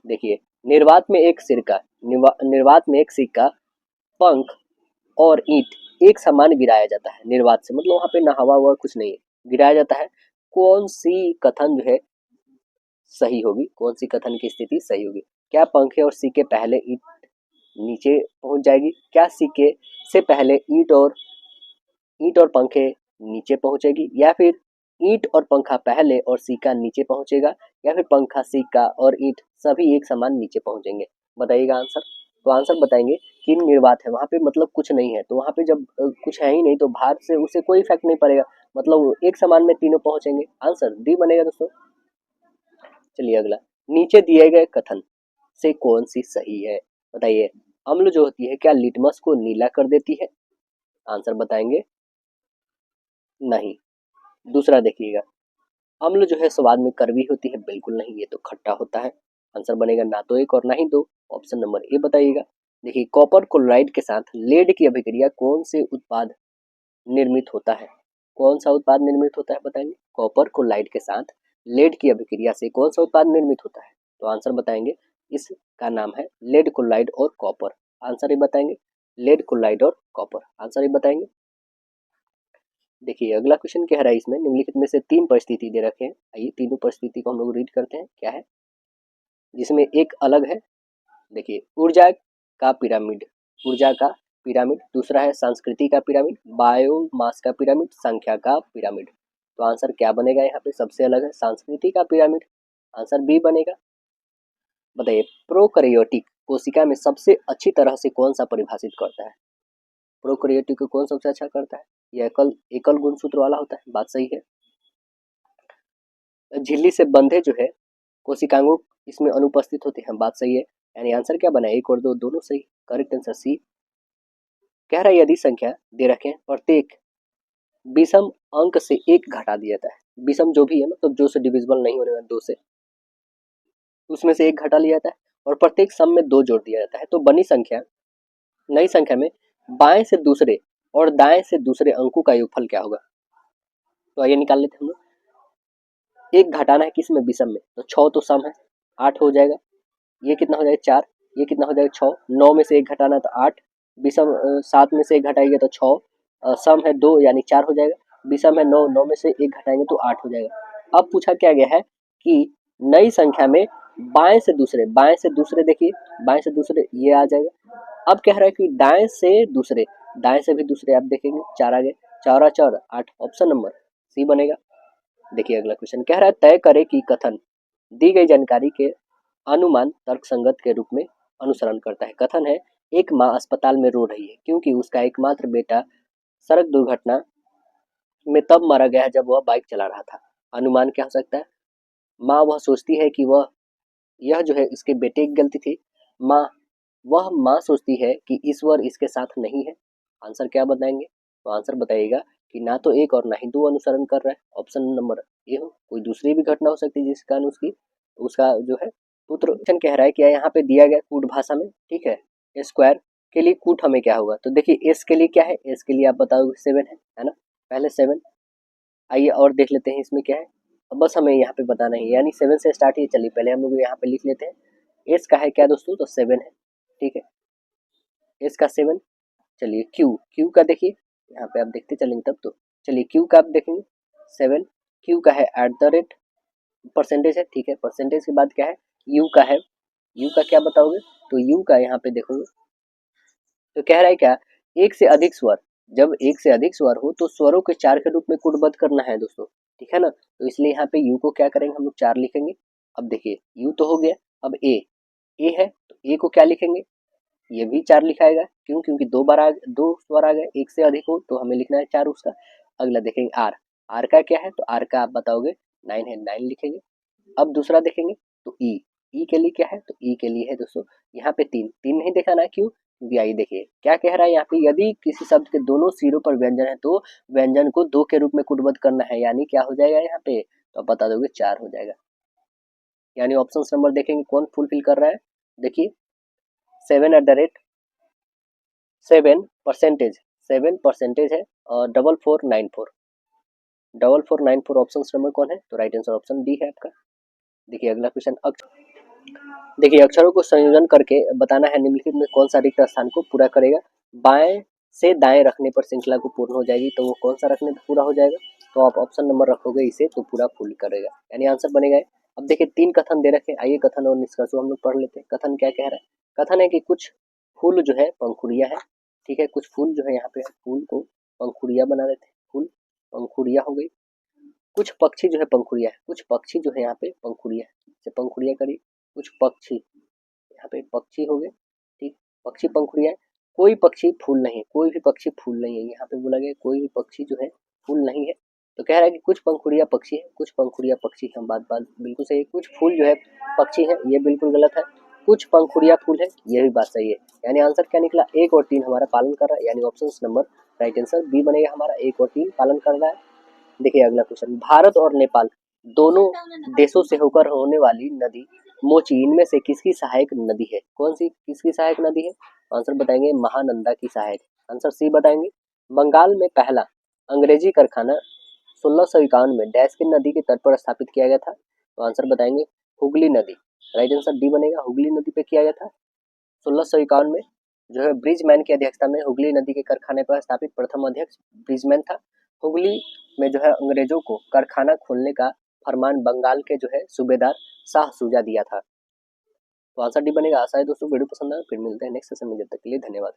देखिए, निर्वात में एक सिरका, निर्वात में एक सिक्का, पंख और ईंट एक समान गिराया जाता है। निर्वात से मतलब वहां पे ना हवा हुआ कुछ नहीं है, गिराया जाता है। कौन सी कथन जो है सही होगी, कौन सी कथन की स्थिति सही होगी? क्या पंखे और सिक्के पहले ईंट नीचे पहुंच जाएगी? क्या सिक्के से पहले ईंट और पंखे नीचे पहुंचेगी? या फिर ईंट और पंखा पहले और सिक्का नीचे पहुंचेगा? या फिर पंखा, सिक्का और ईंट सभी एक समान नीचे पहुंचेंगे? बताइएगा आंसर। तो आंसर बताएंगे कि निर्वात है, वहां पे मतलब कुछ नहीं है, तो वहां पे जब कुछ है ही नहीं तो भार से उसे कोई इफेक्ट नहीं पड़ेगा, मतलब एक समान में तीनों पहुंचेंगे। आंसर डी बनेगा दोस्तों। चलिए अगला, नीचे दिए गए कथन से कौन सी सही है? बताइए, अम्ल जो होती है क्या लिटमस को नीला कर देती है? आंसर बताएंगे नहीं। दूसरा देखिएगा, अम्ल जो है स्वाद में कड़वी होती है? बिल्कुल नहीं, ये तो खट्टा होता है। आंसर बनेगा ना तो एक और ना ही दो, ऑप्शन नंबर ए बताइएगा। देखिए, कॉपर क्लोराइड के साथ लेड की अभिक्रिया कौन से उत्पाद निर्मित होता है? कौन सा उत्पाद निर्मित होता है बताएंगे? कॉपर क्लोराइड के साथ लेड की अभिक्रिया से कौन सा उत्पाद निर्मित होता है? तो आंसर बताएंगे, इसका नाम है लेड क्लोराइड और कॉपर। आंसर ही बताएंगे, लेड क्लोराइड और कॉपर, आंसर ही बताएंगे। देखिए, अगला क्वेश्चन कह रहा है, इसमें निम्नलिखित में से तीन परिस्थिति दे रखे हैं। आइए तीनों परिस्थिति को हम लोग रीड करते हैं, क्या है जिसमें एक अलग है। देखिए, ऊर्जा का पिरामिड, ऊर्जा का पिरामिड। दूसरा है संस्कृति का पिरामिड, बायोमास का पिरामिड, संख्या का पिरामिड। तो आंसर क्या बनेगा? यहाँ पे सबसे अलग है संस्कृति का पिरामिड, आंसर बी बनेगा। बताइए, प्रोकैरियोटिक कोशिका में सबसे अच्छी तरह से कौन सा परिभाषित करता है? प्रोकैरियोटिक को कौन सबसे अच्छा करता है? यह एकल एकल गुणसूत्र वाला होता है, बात सही है। झिल्ली से बंधे जो है कोशिकांगों इसमें अनुपस्थित होते हैं, बात सही है। यानी आंसर क्या बना, एक और दो दोनों सही, करेक्ट आंसर सी। कह रहा है यदि संख्या दे रखे हैं, प्रत्येक विषम अंक से एक घटा दिया जाता है। विषम जो भी है, मतलब जो से डिविजिबल नहीं होने वाला, दो से, उसमें से एक घटा लिया जाता है और प्रत्येक सम में दो जोड़ दिया जाता है। तो बनी संख्या, नई संख्या में बाएं से दूसरे और दाएं से दूसरे अंकों का योगफल क्या होगा? तो आइए निकाल लेते हैं हम लोग। एक घटाना है किसमें? विषम में, तो 6 तो सम है, 8 हो जाएगा। ये कितना हो जाएगा? 4। ये कितना हो जाएगा? 6। 9 में से एक घटाना है तो 8, विषम 7 में से एक घटाएंगे तो 6, सम है 2 यानी 4 हो जाएगा। विषम है 9, 9 में से एक घटाएंगे तो 8 हो जाएगा। अब पूछा क्या गया है कि नई संख्या में बाएं से दूसरे, बाएं से दूसरे, देखिए बाएं से दूसरे ये आ जाएगा। अब कह रहा है कि दाएं से दूसरे, दाएं से भी दूसरे, आप देखेंगे 4 आ गए, 4 और 4 8, ऑप्शन नंबर सी बनेगा। देखिए अगला क्वेश्चन कह रहा है, तय करे कि कथन दी गई जानकारी के अनुमान तर्कसंगत के रूप में अनुसरण करता है। कथन है, एक माँ अस्पताल में रो रही है क्योंकि उसका एकमात्र बेटा सड़क दुर्घटना में तब मारा गया है जब वह बाइक चला रहा था। अनुमान क्या हो सकता है? माँ वह सोचती है कि यह जो है इसके बेटे की गलती थी। वह माँ सोचती है कि ईश्वर इसके साथ नहीं है। आंसर क्या बताएंगे? तो आंसर बताइएगा कि ना तो एक और ना ही दो अनुसरण कर रहा है, ऑप्शन नंबर ए हो। कोई दूसरी भी घटना हो सकती है जिस कारण उसका जो है पुत्र। क्वेश्चन कह रहा है कि यहाँ पे दिया गया कूट भाषा में, ठीक है, स्क्वायर के लिए कूट हमें क्या होगा? तो देखिए एस के लिए क्या है, एस के लिए आप बताओगे 7 है ना, पहले 7। आइए और देख लेते हैं इसमें क्या है। अब बस हमें यहाँ पे बताना है, यानी 7 से स्टार्ट ही। चलिए पहले हम लोग यहाँ पे लिख लेते हैं। एस का है क्या दोस्तों? तो 7 है, ठीक है, एस का 7। चलिए क्यू, क्यू का देखिए यहाँ पे आप देखते चलेंगे तब तो। चलिए क्यू का आप देखेंगे 7, क्यू का है एट द रेट, परसेंटेज है, ठीक है। परसेंटेज के बाद क्या है? यू का है, यू का क्या बताओगे? तो यू का यहाँ पे देखोगे तो कह रहा है क्या, एक से अधिक स्वर, जब एक से अधिक स्वर हो तो स्वरों के 4 के रूप में कूटबद्ध करना है दोस्तों, ठीक है ना। तो इसलिए यहाँ पे यू को क्या करेंगे हम लोग? 4 लिखेंगे। अब देखिए यू तो हो गया, अब ए है तो ए को क्या लिखेंगे? ये भी 4 लिखाएगा, क्यों? क्योंकि दो स्वर आ गए, एक से अधिक हो तो हमें लिखना है 4 उसका। अगला देखेंगे आर, आर का क्या है? तो आर का आप बताओगे 9 है, 9 लिखेंगे। अब दूसरा देखेंगे तो ई, ई के लिए क्या है? तो ई के लिए है दोस्तों यहाँ पे 3, 3 नहीं दिखाना है, क्यों? भी आई। देखिए क्या कह रहा है यहाँ पे, यदि किसी शब्द के दोनों सिरों पर व्यंजन है तो व्यंजन को 2 के रूप में कूटबद्ध करना है, यानी क्या हो जाएगा यहाँ पे, तो आप बता दोगे 4 हो जाएगा। यानी ऑप्शन नंबर देखेंगे कौन फुलफिल कर रहा है। देखिए 7 परसेंटेज है और 4494 ऑप्शन नंबर कौन है, तो राइट आंसर ऑप्शन डी है आपका। देखिए अगला क्वेश्चन, देखिए अक्षरों को संयोजन करके बताना है निम्नलिखित में कौन सा रिक्त स्थान को पूरा करेगा। बाएं से दाएं रखने पर श्रृंखला को पूर्ण हो जाएगी, तो वो कौन सा रखने पर पूरा हो जाएगा, तो आप ऑप्शन नंबर रखोगे इसे तो पूरा फुल करेगा, यानी आंसर बनेगा। अब देखिए 3 कथन दे रखे, आइए कथन और निष्कर्ष हम लोग पढ़ लेते हैं। कथन क्या कह रहा है, कथन है कि कुछ फूल जो है पंखुड़िया है, ठीक है, कुछ फूल जो है यहाँ पे फूल को पंखुड़िया बना देते हैं, फूल पंखुड़िया हो गई। कुछ पक्षी जो है पंखुड़िया है, कुछ पक्षी जो है यहाँ पे पंखुड़िया है, पंखुड़िया करी, कुछ पक्षी यहाँ पे पक्षी हो गए, ठीक, पक्षी पंखुड़िया है। कोई पक्षी फूल नहीं, कोई भी पक्षी फूल नहीं है, यहाँ पे बोला गया कोई भी पक्षी जो है फूल नहीं है। तो कह रहा है कि कुछ पंखुड़िया पक्षी है, कुछ पंखुड़िया पक्षी है, बात बिल्कुल सही है। कुछ फूल जो है पक्षी है, ये बिल्कुल गलत है। कुछ पंखुड़िया फूल है, ये भी बात सही है। यानी आंसर क्या निकला, 1 और 3 हमारा पालन कर रहा है, यानी option number right answer B बनेगा हमारा, 1 और 3 पालन कर रहा है। देखिए अगला क्वेश्चन, भारत और नेपाल दोनों देशों से होकर होने वाली नदी मोची इनमें से किसकी सहायक नदी है, कौन सी किसकी सहायक नदी है, आंसर बताएंगे महानंदा की सहायक, आंसर सी बताएंगे। बंगाल में पहला अंग्रेजी कारखाना 1651 में डैश की नदी के तट पर स्थापित किया गया था, तो आंसर बताएंगे हुगली नदी, राइट आंसर डी बनेगा, हुगली नदी पे किया गया था 1651 में। जो है ब्रिजमैन की अध्यक्षता में हुगली नदी के कारखाने पर स्थापित प्रथम अध्यक्ष ब्रिजमैन था। हुगली में जो है अंग्रेजों को कारखाना खोलने का फरमान बंगाल के जो है सूबेदार शाह सुजा दिया था। तो आंसर डी बनेगा। आशा है दोस्तों वीडियो पसंद आया, फिर मिलते हैं नेक्स्ट सेशन में, जब तक के लिए धन्यवाद।